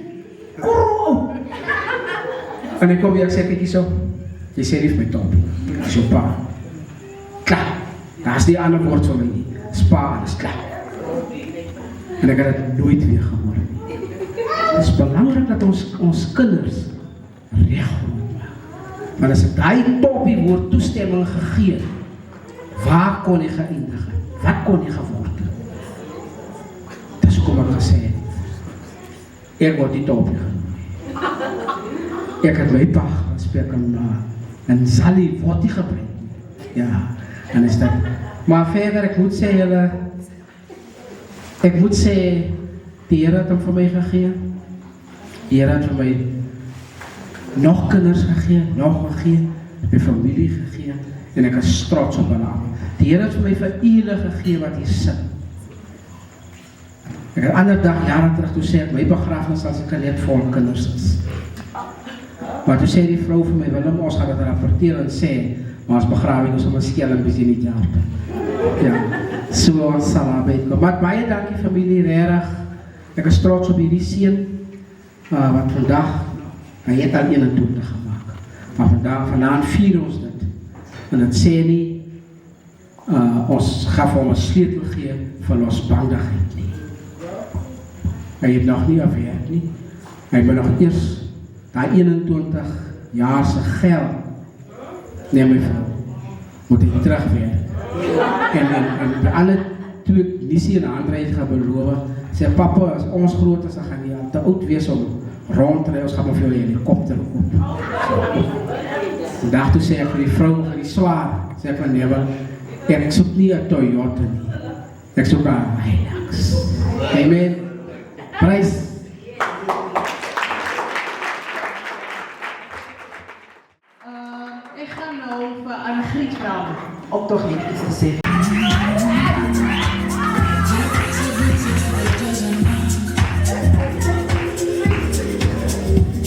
en ik kom weer, ik zeg tegen zo, je zei niet mijn toppie. Ik zeg, pa, klaar. Daar is die andere woord van mij niet. Spa, dat is klaar. En ik had het nooit weer gehoord. Het is belangrijk dat ons kinders recht worden. Maar als het die toppie wordt toestemming gegeven, waar kon hij gaan eindigen? Wat kon hij geworden? Dat is hoe ik gezegd. Ik word die toppie genoemd. Ik had mijn pa gesproken en Sally wordt die gebruikt. Ja, en is dat. Maar verder, ik moet zeggen, de Heer had hem voor mij gegeven. De Heer had voor mij nog kinders gegeven, nog gegeven, mijn familie gegeven. En ik was trots op hem. De Heer had voor mij voor ieder gegeven wat hij zit. Ik een andere dag, jaren terug, toen zei ik, mijn begrafenis als ik net vol kinders is. Maar toen zei die vrouw van mij, Willem, ons gaat het rapporteren en zei, maar als begraving is om een schel en bezien niet jaar. Ja, zo zal het komen. Maar baie dankie familie, erg. Ik is trots op jullie zien. Want vandaag, hij heeft al 21 gemaakt. Maar vanavond vieren ons dit. En het zei niet, ons gaf om een sleutel geven van losbandigheid niet. Hij heeft nog niet afgewerkt niet. Hij heeft nog eerst dat 21 jaar zijn geld. Nee, mijn vrouw, moet hij terugwerken. En alle twee missie en André gaan beloven. Zei papa, als ons groot is, dan gaan die te oud wees om rondrijden, ons gaan maar veel helikopter op. Vandaag toen zei ik voor die vrouw, voor die zwaar, zei ik van nee, ik zoek niet een Toyota niet. Ik zoek een Hilux. Amen. Prijs. Ik ga nou voor Annegriet vragen om toch niet iets te zeggen.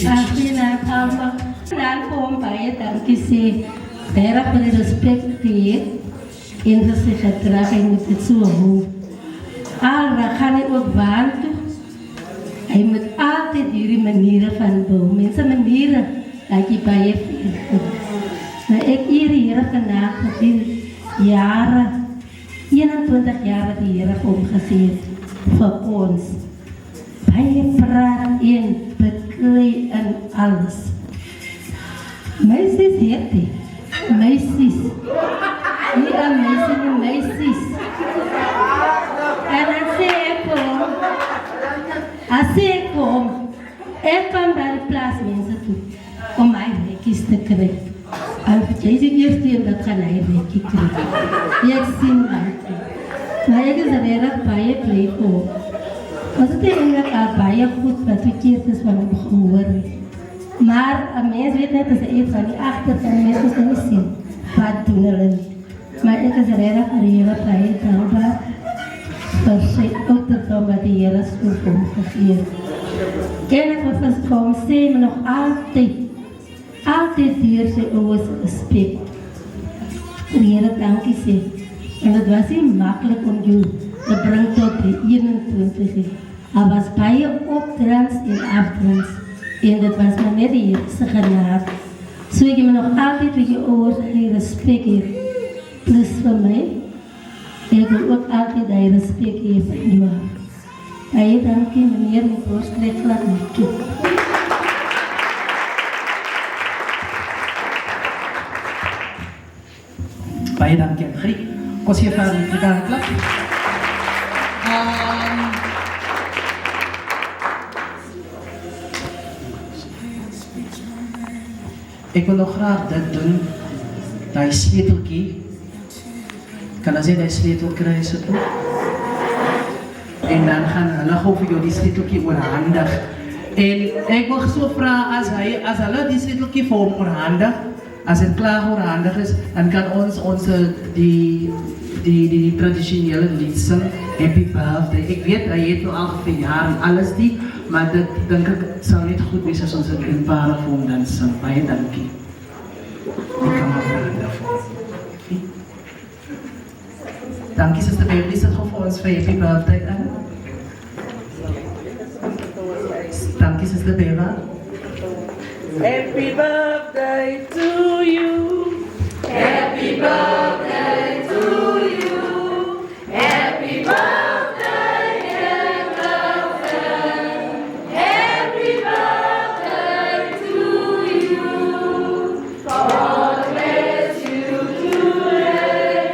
Afinaal, dan kom baie dankie sê. Baie baie respecteer en dat ze gedragen met het zo hoog. Al gaan hij ook waan toe. Hij moet altijd die manieren van bouwen. Mensen manieren dat je baie veel. Maar ik hier vandaag die jaren, 21 jaar dat die Heer omgezet voor ons. Baie praat en beklei en alles. Meisjes heet die. Meisjes. Nie een meisje, nie meisjes. En dan sê ek kom, ek kan by die plaasmense toe om my rekkies te kry. En jy is die eerste een dat gaan hy rekkie kry. Ek sien dat. Maar ek is regtig baie bly vir hom. Ons het eintlik al baie goed wat verkeerd is van hom gehoor. Maar 'n mens weet net as hy iets van die agter van die mense kan sien. Wat doen hulle nie. Maar ek is regtig baie dankbaar vir sy ouderdom wat die Here so vir hom gegee het. En ek wil vir hom sê, maar nog altyd deur sy ouers respek. Here, dankie sê. En het was nie maklik om jou te bring tot die 21. Hij was baie opdrans en afdrans. En dit was maar net die Here se genade. So ek moet nog altyd vir jou ouers die respek hê. Plus vir my. Ek wil ook altyd die respek hê vir jou. Baie dankie meneer die voorskrek laat my toe. Baie dankie aan Griek. Kom hier vir die Afrikaanse klap. Ik wil nog graag dit doen. Die sleuteltjie. Kan as jy die sleutel kry sit op. En dan gaan hulle gou vir jou die sleuteltjie oorhandig. En ek wil so vra as hulle die sleuteltjie vir hom oorhandig, as dit klaar oorhandig is, dan kan ons die tradisionele lied sing, Happy Birthday. Ek weet hy het nou al verjaar en alles die, maar dit dink ek sal net goed wees as ons 'n eenvoudige vir hom dan sing. Baie dankie. Ek kan maar vragen daarvoor. Dankie Suster Bella, die sit gou vir ons vir Happy Birthday aan. Dankie Suster Bella. Happy birthday to you. Happy birthday to you. Happy birthday, dear girlfriend. Happy birthday to you. God bless you today.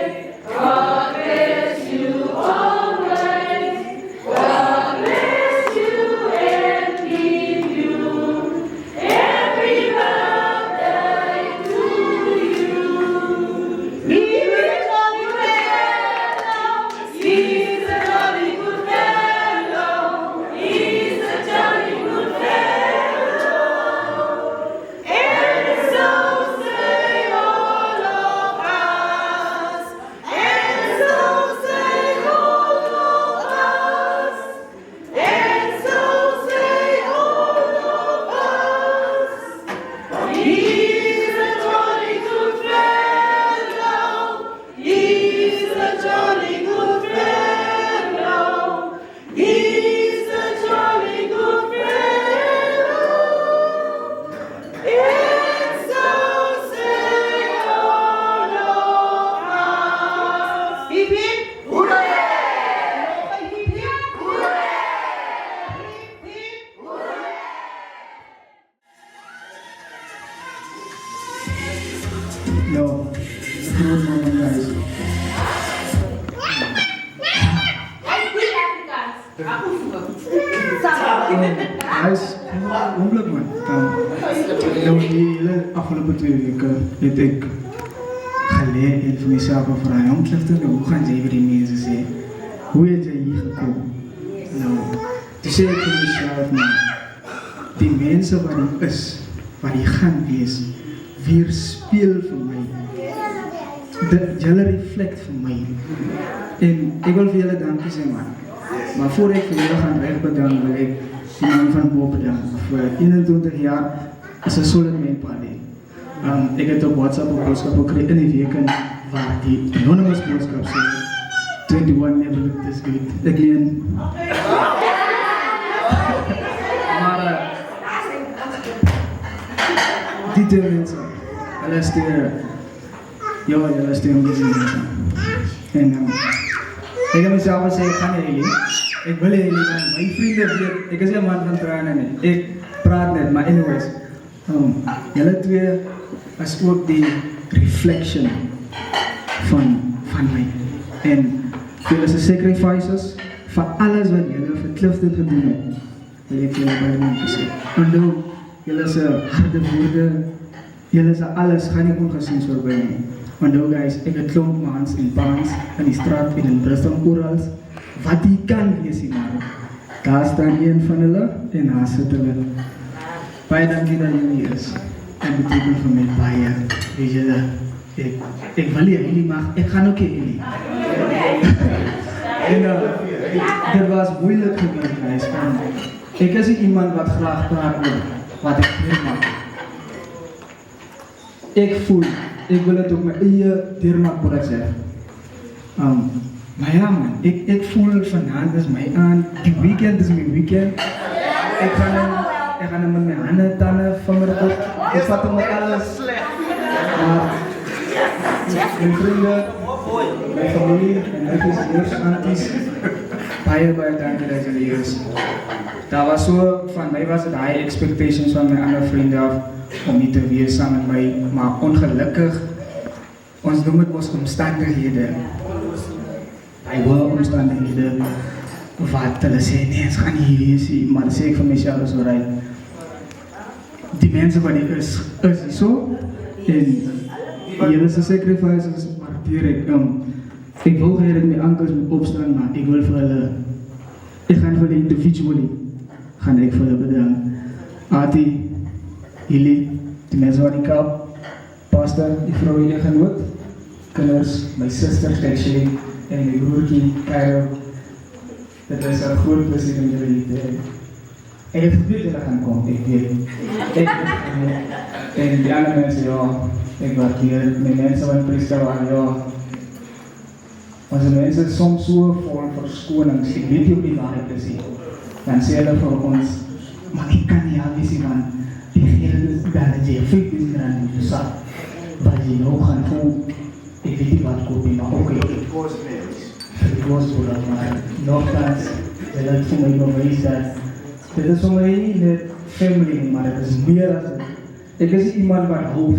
God bless you always. God bless you and keep you. Happy birthday to you. He's a jolly good fellow. He's a jolly good fellow. And so say all of us. And so say all of us. And so say all of us. He's a jolly good fellow. He's a jolly good fellow. He's a jolly good fellow. And so say all of us. Hip hip hooray! Hip hip hooray! Hip hip hooray! Yo, groot moment guys. Guys, oomblik man. Nou die hele afgelopen 2 weken het ek geleerd en vir myself gevraagd om terug te hoe gaan jy vir die mense sê? Hoe het jy hier gekom? Nou, toe sê ek vir myself man, die mense wat hier is, wat hier gaan wees, weerspieël vir my. Julle reflect vir my. En ek wil vir julle dankie sê man. Maar voor ek vir julle gaan reg bedank, wil ek die man van Bo bedank. Voor 21 jaar is 'n solid man party. Ek het op WhatsApp 'n boodskap gekry in die week waar die anonymous boodskap sê 21 never looked this good. Ek leen. Maar die twee mense, hulle stuur julle stuur mense. En ek het myself gesê, ek gaan nie, ek wil nie, my vriende weet, ek is nie 'n man van trane nie, ek praat net, maar anyways, Julle twee is ook die reflection van my. En julle is sacrifices van alles wat julle vir Clifton gedoen het. Wil ek julle baie dankie sê. Onthou, julle is 'n harde woorde, julle is alles, gaan nie ongesiens voorbij nie. Onthou guys, ek het klomp maans en paans in die straat en in Bristol orals, wat die kan wees hier maar. Daar staan een van hulle en daar sit hulle. Baie dankie dat jullie is. Het betekent voor mij baie. Weet je dat? Ik wil jullie, maar ik ga ook jullie. En dit was moeilijk geweest, guys. Ik is niet iemand wat graag praat over wat ik meemaak. Ik voel, ik wil het op mijn eigen deurmaak voor dat zeg. Maar ja man, ik voel vanavond is mijn aan, die weekend is mijn weekend. Ik ga hem met mijn handen, tanden van mijn kop. Ik vat hem met alles. Maar mijn vrienden, mijn familie, mijn neefjes, neefjes, aunties. Baie dankie dat jullie is. Dat was zo, van mij was het high expectations van mijn andere vrienden af. Om niet te wees samen met mij. Maar ongelukkig, ons doen het ons omstandigheden. Hij wil omstandigheden. Wat hulle sê, nee, het gaan niet hier zien. Maar dan zeg ik van mezelf, is alright. Die mensen wat ik is zo. En jullie zijn sacrifices, waardeer ik. Ik wil graag dat mijn ouders moet opstaan, maar ik wil voor hulle. Ik ga voor de individually. Ga ik voor hulle bedanken. Ati, jullie, die mensen wat ik heb. Pastor, die vrouw die genoot. Kinders, mijn sisters actually. En mijn broertje, Cairo. Dat is een groot plezier om jullie te hebben. En ik weet dat gaan komen, ik weet. En die andere mensen, ja, ik waardeer. Mijn mensen van Priester waren, ja. Onze mensen soms zo vol verschonings. Ik weet niet of die waarheid is. Dan zeggen ze voor ons, maar ik kan niet aan zien van die hele dat je vriend is aan die zak. Wat je nou gaat doen, ik weet niet wat komt, maar oké. Het was voor dat, maar nogthans, dat is voor mij bewijs dat dit is voor mij niet de family, maar het is meer dan het. Ik is iemand waar hou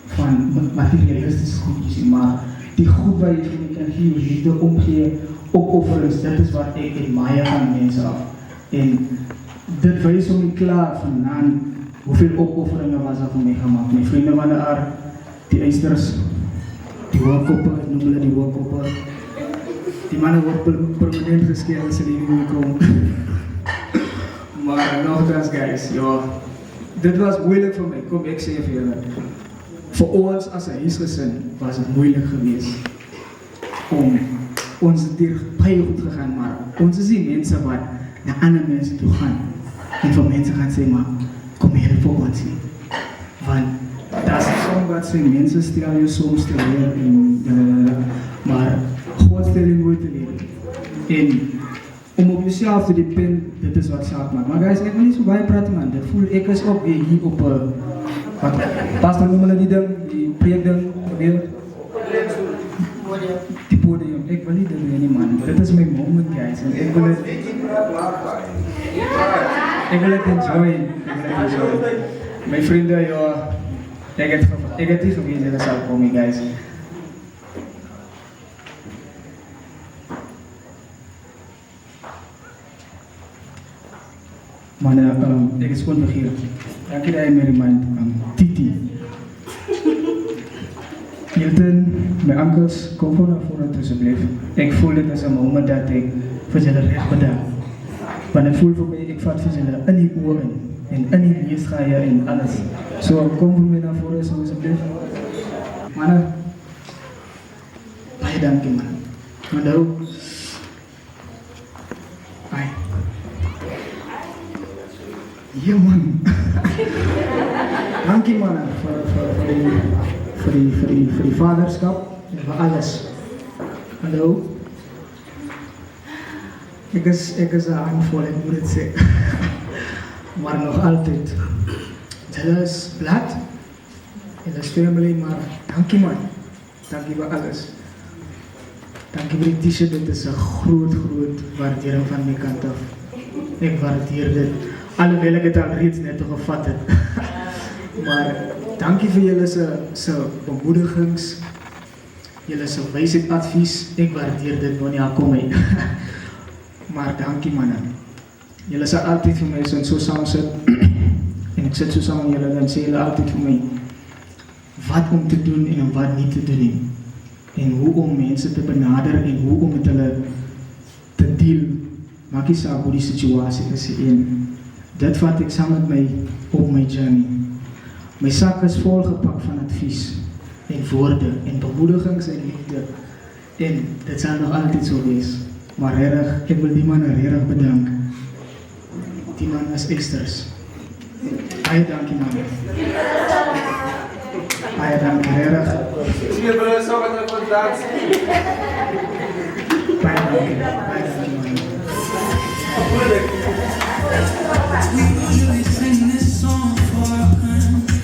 van materialistische goedjes, maar die goed waar je van kan geven, liefde omgeven, opofferings, dat is wat ik in Maya van mensen af. En dit wijst voor mij klaar van hoeveel opofferingen was er voor mij gemaakt. Mijn vrienden van de aard, die eisters, die woordkoppen, noemen we die woordkoppen. Die mannen worden permanent geskeerd als ze die niet komen. Maar nogthans guys, ja, dit was moeilijk voor mij, kom ik zeg jullie. Voor ons als een huisgezin was het moeilijk geweest om ons dichtbij goed te gaan, maar ons is die mensen wat naar andere mensen toe gaan. En voor mensen gaan zeggen, maar kom hier voor wat zien. Want dat is soms wat zijn mensen stellen je soms te leren, maar God stel je nooit te leren. En om op jezelf te dependen, dit is wat zaak maakt. Maar guys, ik wil niet zo bij praten man, dat voel ik is ook weer hier op wat pastor noemen die ding, die preekding, weer. Die podium, ik wil niet doen nie man, dit is mijn moment guys. En ik wil het enjoy. Mijn vrienden, ja, ik heb die geweest dat zou komen guys. Maar ik is gewoon begrepen. Dank dat je me remind. Titi. Hilton, mijn onkels, kom voor naar voren alsjeblieft. Ik voel dit als een moment dat ik voor jullie recht bedank. Want ik voel voor mij, ik vat voor jullie in die oren. En in die neus ga je en alles. Zo, kom voor mij naar voren alsjeblieft. Mannen. Baie dankie man. Maar nou. Bye. Ja man. Dankie man voor die vaderschap en voor alles. Hallo. Ik is een handvol, ik moet het zeggen. Maar nog altijd. Het is blad. Het is family, maar dankie man. Dankie voor alles. Dankie voor die t-shirt, dit is een groot waardering van mijn kant af. Ik waardeer dit. Alhoewel ik het al reeds net gevat heb. Maar dankie vir julle se bemoedigings, julle se wysheid advies. Ek waardeer dit wanneer jy kom het. Maar dankie manne. Julle sal altyd vir my so saam sit en ek sit so saam met julle dan sê julle altyd vir my wat om te doen en wat nie te doen nie. En hoe om mense te benader en hoe om met hulle te deel. Maak nie saak hoe die situasie is en dit vat ek saam met my op my journey. My sak is volgepak van advies en woorde en bemoedigings en liefde en dit sal nog altyd so wees. Maar regtig, ek wil die man regtig bedank. Die man is eksters. Baie dankie man. Baie dankie regtig. Sien broer, so wat ek wil dans. Baie dankie man.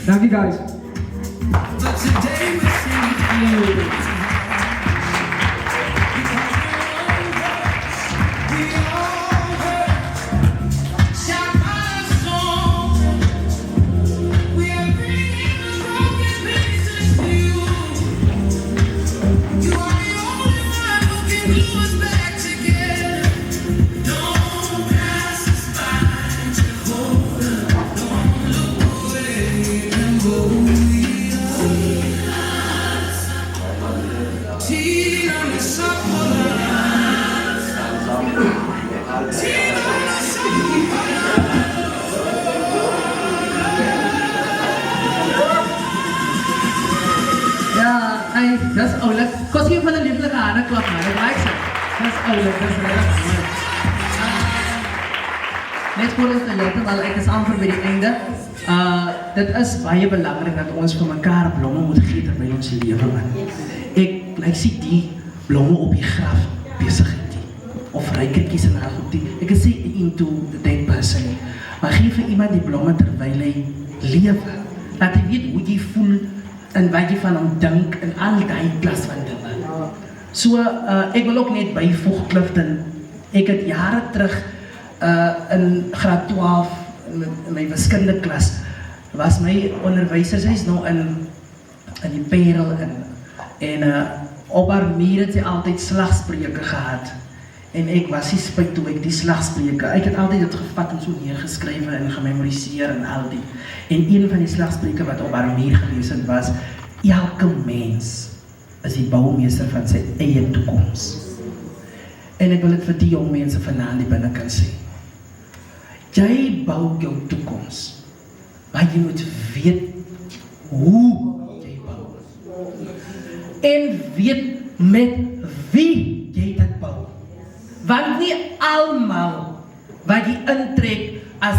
Dankie guys. But today we're singing you. Dat is oulik. Kost je van een lieflijke haneklap, man. Dat lijkt zo. Dat is oulik. Dat is erg mooi. Net voor ons te letten, want het is amper bij het einde. Dit is baie belangrijk dat ons voor elkaar bloemen moet geven bij ons leven, man. Ik zie die bloemen op je graf bezig. Of rijkertjes en haar goed. Ik is niet into the dead person. Maar geef iemand die bloemen terwijl hij leeft. Laat hij weet hoe je voelt. En wat je van hem denkt en al die klas van dingen. So, ik wil ook net bijvoegen, Clifton. Ik heb jaren terug in graad 12, in mijn wiskunde klas, was mijn onderwijzer, zij is nou in die Perel en op haar muur het sy altijd slagspreuke gehad. En ik was die spijt toe ik die slagspreuke, ik heb altijd het gevat en zo neergeschreven en gememoriseerd en al die. En een van die slagspreuke wat op haar muur gelezen was, elke mens is die bouwmeester van zijn eigen toekomst. En ik wil het voor die jonge mensen vanavond die binnen kan zien. Jij bouwt jouw toekomst, maar je moet weten hoe jij bouwt. En weet met wie jij dat bouwt. Want niet allemaal wat je intrekt als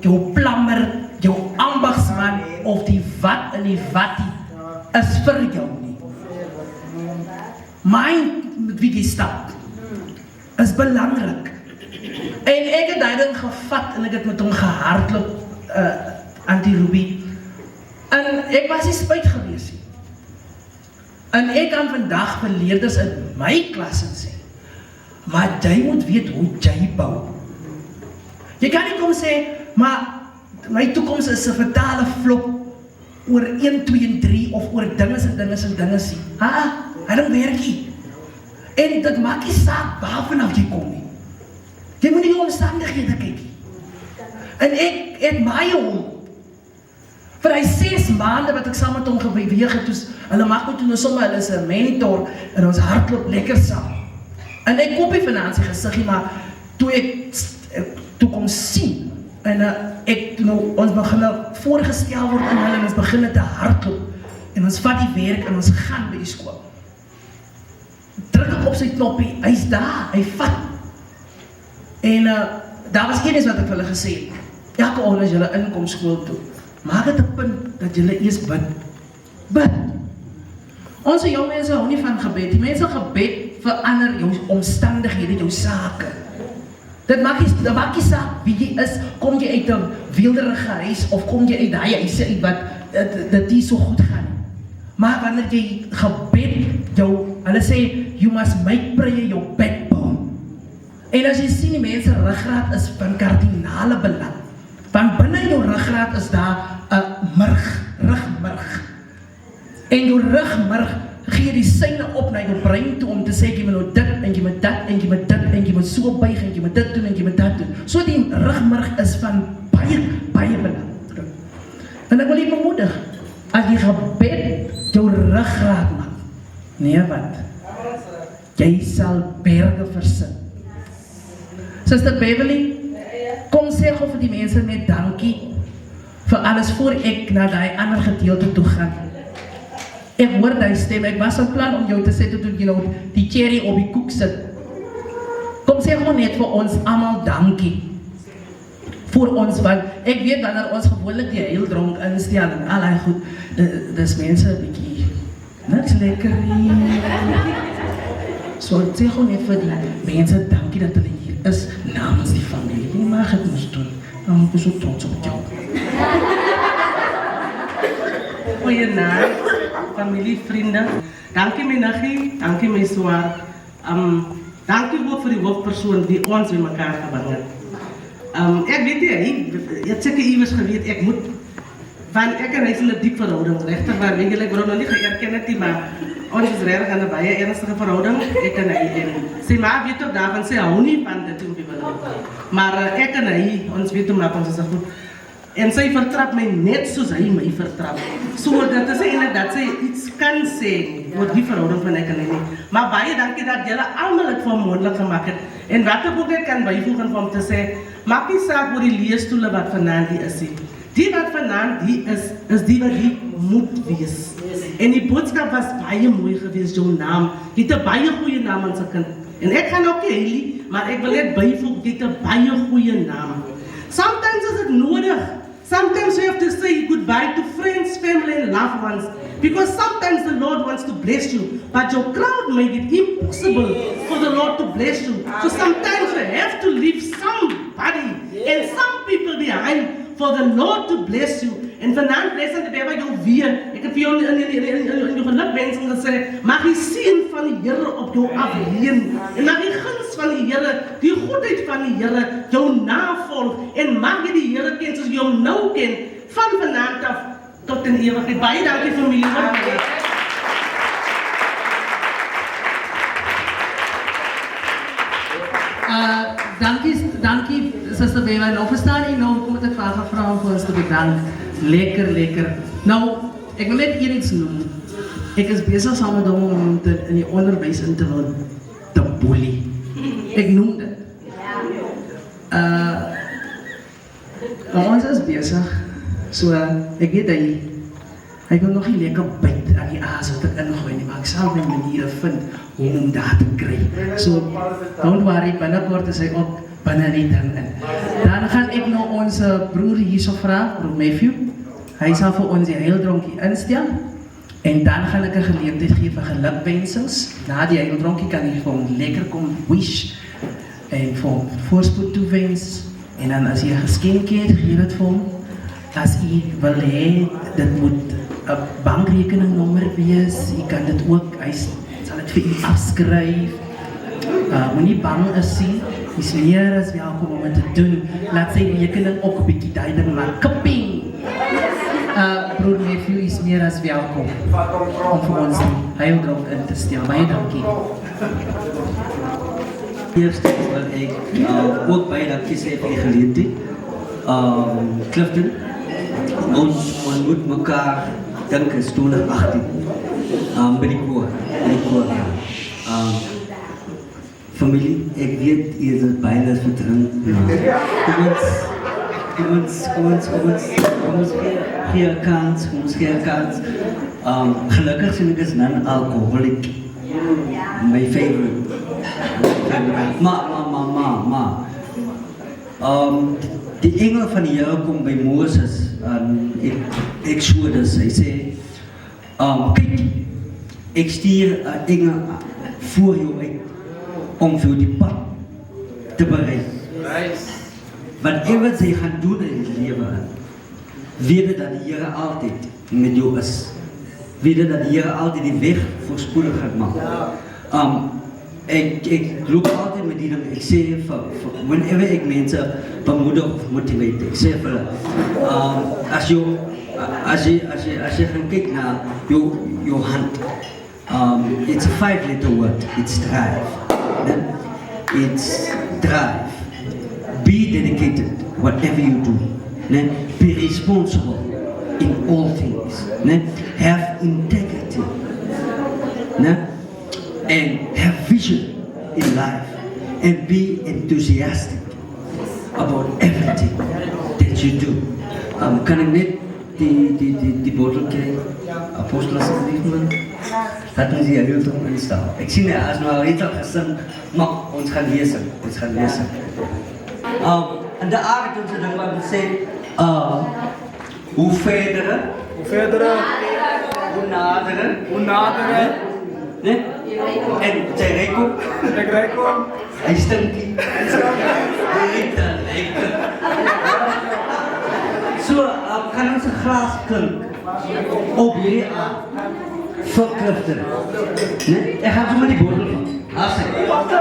jouw plammer, jouw ambachtsman of die wat en die wat is voor jou niet. Mind met wie je stapt is belangrijk. En ik heb dat dan gevat en ik heb met hem gehardlopen aan die Ruby. En ik was in spijt geweest. En ik kan vandaag voor leerders in mijn klasse zeggen. Maar jij moet weten hoe jij bouwt. Je kan niet komen zeggen, maar mijn toekomst is een fatale flop oor 1, 2 en 3 of oor dinges en dinges en dinges. Hij dan werk je. En dat maakt je saak vanaf je komt. Je moet die omstandigheden kijken. En ik heb mij om. Voor die 6 maanden wat ik samen met hem beweeg heb, dus hulle mag me toen sommer, hulle is een mentor en ons hardloop lekker saam. En ik koop je vanavond zijn gezicht, maar toen kom zien en ons beginnen voorgesteld wordt aan hulle en ons beginnen te hardloop. En ons vat die werk en ons gaan bij die school. Druk ik op zijn knoppie, hij is daar, hij vat. En daar was iets wat ik wil gezegd. Elke ochtend als jullie inkomt school toe, maak het een punt dat jullie eerst bid. Bid. Onze jonge mensen houden niet van gebed. Die mensen gebed veranderen jouw omstandigheden, jouw zaken. Dat maakt je zaak wie je is. Kom je uit een wilderige huis of kom je uit die huis dat die zo goed gaat. Maar wanneer je gebed, hulle sê, you must make prayer your backbone. En as jy sien die mense ruggraat is van kardinale belang. Want binne jou ruggraat is daar rugmurg. En jou rugmurg gee die syne op na jou brein toe om te sê, jy moet nou dit, en jy moet dat, en jy moet dit, en jy moet so buig, en jy moet dit doen, en jy moet dat doen. So die rugmurg is van baie belang. En ek wil jy bemoedig, as jy gebed jou ruggraat maak, nee wat, jy sal berge versin. Suster Beverly, kom sê gou vir die mense net dankie vir alles voor ek na die ander gedeelte toe gaan. Ek hoor die stem, ek was op plan om jou te sê toe jy nou die cherry op die koek sit. Kom sê gewoon net vir ons allemaal dankie. Voor ons, want ek weet wanneer ons gewoonlik die heel dronk instel en al die goed, dis mense een bykie, niks lekker nie. So ek sê gewoon net vir die mense dankie dat hulle hier is namens die familie. Jy mag het moest doen, dan moet ek so trots op jou. Goeienaand, familie, vrienden. Dankie my niggie, dankie my swaar. Dankie ook vir die hoofdpersoon die ons met mekaar gebring het. Ek weet nie, jy het seker iewers geweet, ek moet, want ek en hy is in 'n diep verhouding, regtig waar, weet jy, ek word nog nie geërken het nie, maar ons is regtig aan 'n baie ernstige verhouding, ek en hy, en sy ma weet ook daarvan, sy hou nie van dit om die wil. Maar ek en hy, ons weet hoe maak ons is goed. En sy vertrap my net soos hy my vertrap. So dat is inderdaad sy iets kan sê oor die verhouding van ek en hy nie. Maar baie dankie dat julle almal het vir moontlik gemaak het. En wat ek ook net kan byvoeg en om te sê, maak nie saak oor die leesstoele wat vanaand die is nie. Die wat vanaand die is die wat die moet wees. En die boodskap was baie mooi geweest, jou naam. Jy het 'n baie goeie naam aan sy kind. En ek gaan ook nie, maar ek wil net byvoeg, jy het 'n baie goeie naam. Sometimes is it nodig. Sometimes you have to say goodbye to friends, family, and loved ones. Because sometimes the Lord wants to bless you, but your crowd made it impossible for the Lord to bless you. So sometimes you have to leave somebody and some people behind for the Lord to bless you. En vanaand bless aan die Bybel jou weer. Ek het vir jou in jou gelukwensen gesê, mag die seën van die Here op jou afleen. En mag die guns van die Here, die goedheid van die Here jou navolg. En mag jy die Here ken soos jy hom nou ken, van vanaand af tot in ewigheid. Baie dankie familie. Dankie, Suster Beva. Nou verstaan jy nou, kom ek vraag om vir ons te bedank. Lekker. Nou, ek wil net iets noem. Ek is besig saam met hom om in die onderwys in te wil te boelie. Ek noem dit. Ons is besig. So, ek weet hy wil nog nie lekker byt aan die aas wat ek ingooi nie, maar ek sal my maniere vind om daar te kry. So, don't worry, binnekort is hy ook binne die ding in. Dan gaan ek nou ons broer hierso vra, broer Matthew. Hy sal vir ons die heildronkie instel. En dan gaan ek 'n geleentheid gee vir gelukwensings. Na die heildronkie kan hy vir hom lekker kom wish en vir voorspoed toewens. En dan as jy 'n geskenkie het, gee dit vir hom. As jy wil hê, dit moet 'n bankrekeningnommer wees. Jy kan dit ook, hy sal dit vir u afskryf. Moenie bang is nie. Is meer as welkom om het te doen. Laat sy rekening ook 'n bietjie duidelik maak. Kapping! Broer Matthew is meer as welkom om vir ons die heildronk in te stel. Baie dankie. Eerste wil ek ook baie dankie sê vir die geleentheid. Clifton, ons ontmoet mekaar, dink is 2018, by die koor. Familie, ek weet, jy is baie lus vir drink. Kom ons gee 'n kans. Gelukkig sien ek is non-alcoholic. My favorite. Maar. Die engel van die Here kom by Moses in Exodus. Hy sê, kyk, ek stuur 'n engel voor jou uit om vir die pad te berei. Whatever jy gaan doen in die lewe, weet dat die Here altyd met jou is. Weet dat die Here altyd die weg voorspoedig gaan maak. ik loop altijd met die dingen. Ik zeg, whenever ik mensen bemoedig of motiveer, ik zeg voor als je gaat kijken naar je hand, it's a 5-letter word, it's drive. It's drive. Be dedicated, whatever you do. Be responsible in all things. Have integrity. And have vision in life. And be enthusiastic about everything that you do. Kan ik net die botel krijgen? Apostel alsjeblieft man. Dat is hier heel veel in staan. Ik zie het als nou iets al gezien, maar ons gaan lezen. En de aarde doen ze dan wat we zeggen, hoe verder, hoe naderen, nee? En zij rijken, hij stinkt niet, lekker. Zo, kan onze glaasklink op je aan verkliften. Nee? En gaan ze met die botel van. Opkliften.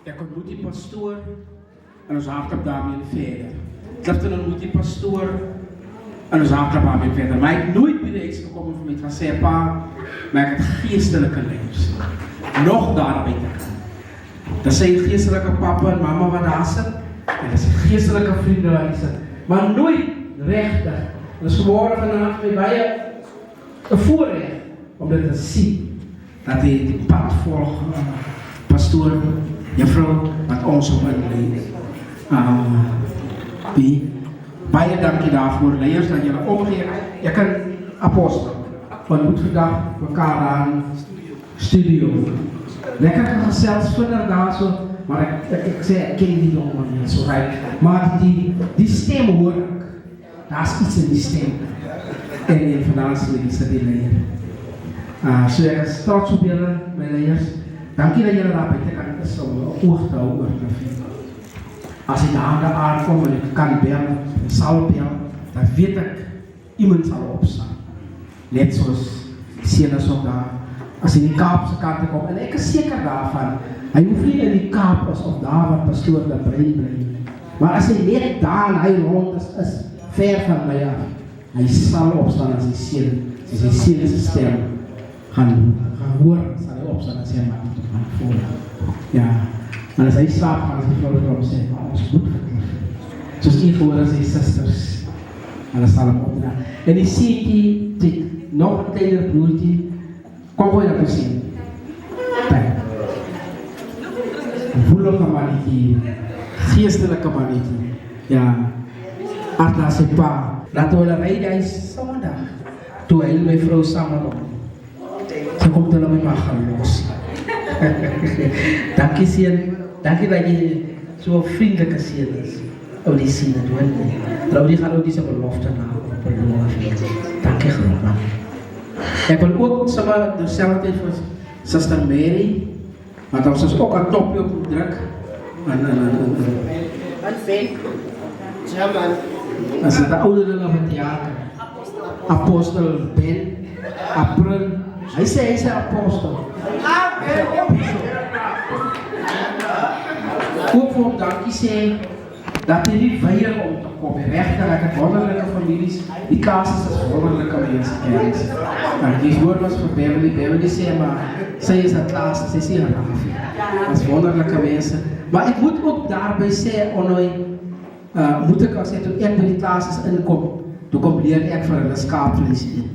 Ik ontmoet die pastoor en ons hardloop daarmee verder. Ik heb toen ontmoet die pastoor en ons hardloop daarmee verder. Maar ik heb nooit bij de ex gekomen van mij van zeggen, pa, maar ik heb geestelijke levens. Nog daarbij te gaan. Dat zijn geestelijke papa en mama wat daar zitten. En dat zijn geestelijke vrienden waar die zitten. Maar nooit rechter. Dat is geworden vanavond weer bij je een voorrecht om dat te zien. Dat die pad volgt. Pastoor, juffrouw, wat ons op het leven. Baie dankie daarvoor, leiders, dat jullie omgeven. Je kan apostel, ontmoet vandaag elkaar aan studio. Lekker gezels vinden daar zo, maar ik zei, ik ken die jongen niet zo rijk. Maar die stem hoor ik. Daar is iets in die stem. En vandaag is dat die leider. So ik is trots op jullie, mijn leiders. Dankie dat jullie daarbij te kan is om een oog te houden. Als ik aan de aard kom en ik kan bellen, zal bellen, dan weet ik, iemand zal opstaan. Net zoals Silas ook daar. Als hij in die Kaapse kant komt, en ik is zeker daarvan, hij hoeft niet in die Kaap of daar wat pastoor de brein blijft. Maar als hij net daar en hij rond is ver van mij af, hij zal opstaan als hij Silas' stem gaan horen, zal hij opstaan als hij maakt. Ja, maar als hij slaapt, gaan ze vrolijk op zijn, maar ons moet verkliffen. Zoals ik hoor zijn zusters. En dan zal hem opdragen. En ik zie die nog een kleiner broertje, kom voor je dat te zien. Pijn. Een voelige mannetje, geestelijke mannetje. Ja, Arta zijn pa. Laten we rijden, hij is zondag. Toen hij en mijn vrouw samen op. Ze komt er nog met mij gaan los. Dankie Sien, dankie dat je zo'n vriendelijke Sien is. Oh die Sien het wel. Trouw die gaat ook deze belofte na. Dankie groot man. Ik wil ook samen dezelfde tijd voor Sister Mary. Want dat was ook een topje op de druk. Wat Ben? Ja man. Dat is de ouderen op het theater. Apostel Ben, April. Hij zei apostel. Ook voor dankie zeggen dat hy nie weier om te kom. Regtig, ek het wonderlike families, die Casus is wonderlike mense kennis. Maar die woord was vir Beverly sê, maar sy is dat Casus, sy sê Rafi. Dat is wonderlike mense. Maar ek moet ook daarbij sê, Onnoy, moet ek al sê, toe ek by die Casus inkom, toe kom leer ek vir hulle skaapvlees eet.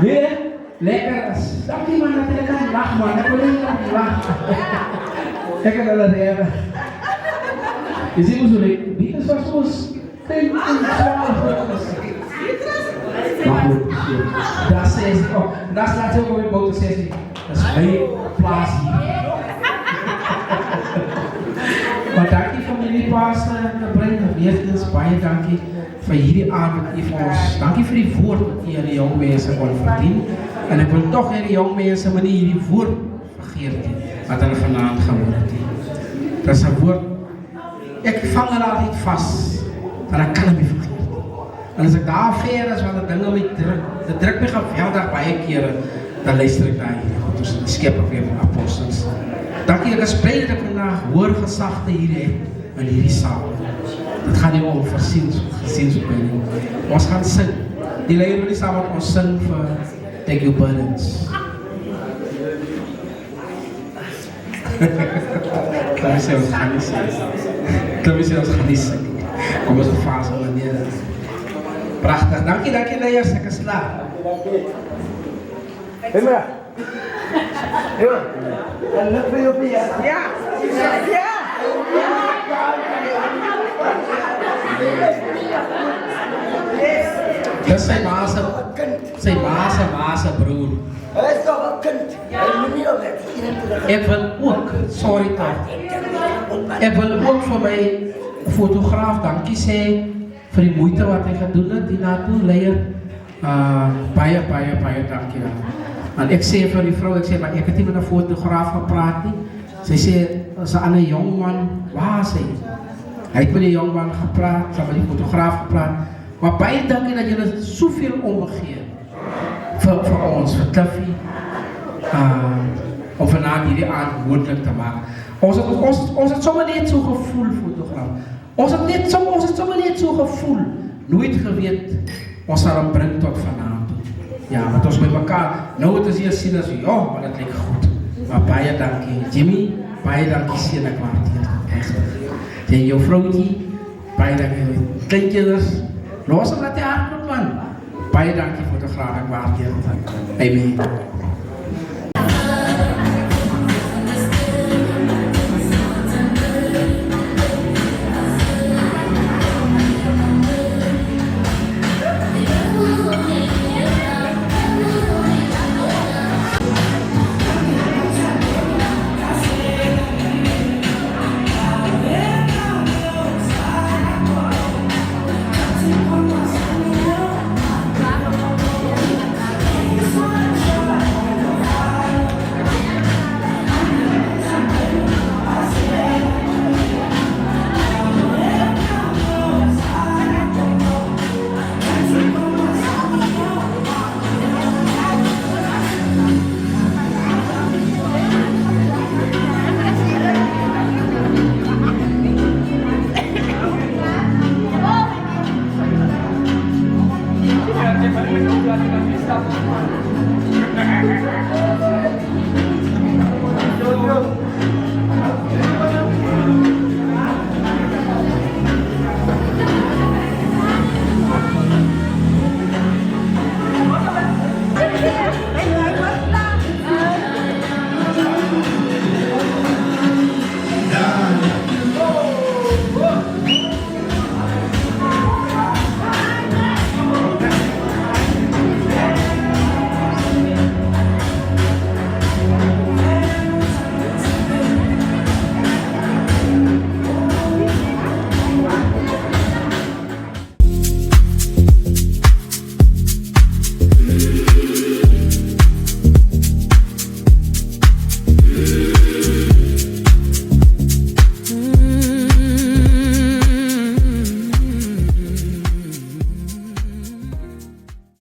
Nee, lekker. Dankie man, dat ik kan lachen man. Ik wil niet lachen. Ik heb wel een reden. Je ziet hoe zo leuk. Dit is wat zoals 10, 12. Maar goed, dat is ook. Dat slaat ook op in boter 16. Dat is mijn plaats hier. Maar dankie familie Pastor, brengen weertens, baie dankie vir hierdie aand wat u vir ons. Dankie vir die woord wat u aan die jong mense kon verdien. En ek wil toch hierdie jong mense maar nie hierdie woord vergeet nie, wat hulle vanaand gehoor het nie. Dat is 'n woord, ek vang hulle altyd vast, maar ek kan hom nie vergeet nie. En as ek daar ver is, want die dinge my druk, dit druk my geweldig baie kere, dan luister ek na hierdie God, ons die skep ook weer van apostels. Dankie, ek is bly dat ek vandaag hoor gesagte hier het, in hierdie saal. Het gaat niet om gezinsopleiding. Ons gaan sing. Die leier wil die samen met ons sing voor Take Your Burdens. Kan we zelfs gaan niet zingen. Kom eens op fase manier. Prachtig. Dank je leiers. Ik is klaar. Emma. Emma. En lukt voor je op je? Ja. Ja. Dat is zijn maase broer. Hij is toch een kind. Ik wil ook, sorry Art, ik wil ook voor mijn fotograaf dankie zeggen voor die moeite wat hij gedaan heeft, die naartoe leier. Baie dankie wel. Want ik zei voor die vrouw, maar ik heb niet met een fotograaf gepraat. Ze zei, ze aan een jongman, waar is hij? Hij heeft met die jongman gepraat, ze hebben met die fotograaf gepraat. Maar baie dankie dat jullie zoveel omgeven. Voor ons, voor Cliffy. Om vanavond hierdie aand mogelijk te maken. Ons het sommer net zo gevoel, fotograaf. Ons het sommer net zo gevoel. Nooit geweet, ons zal hem brengen tot vanavond. Ja, want ons met elkaar, nou het is hier zien als ja, maar dat lijkt goed. Maar baie dankie, Jimmy. Baie dankie, sien ek waardeer. Echt. En jou vrouwtje, baie dankie, kleinkinders. Los hem dat hij aankomt, man. Baie dankie, fotograaf, ek waardeer. Amen.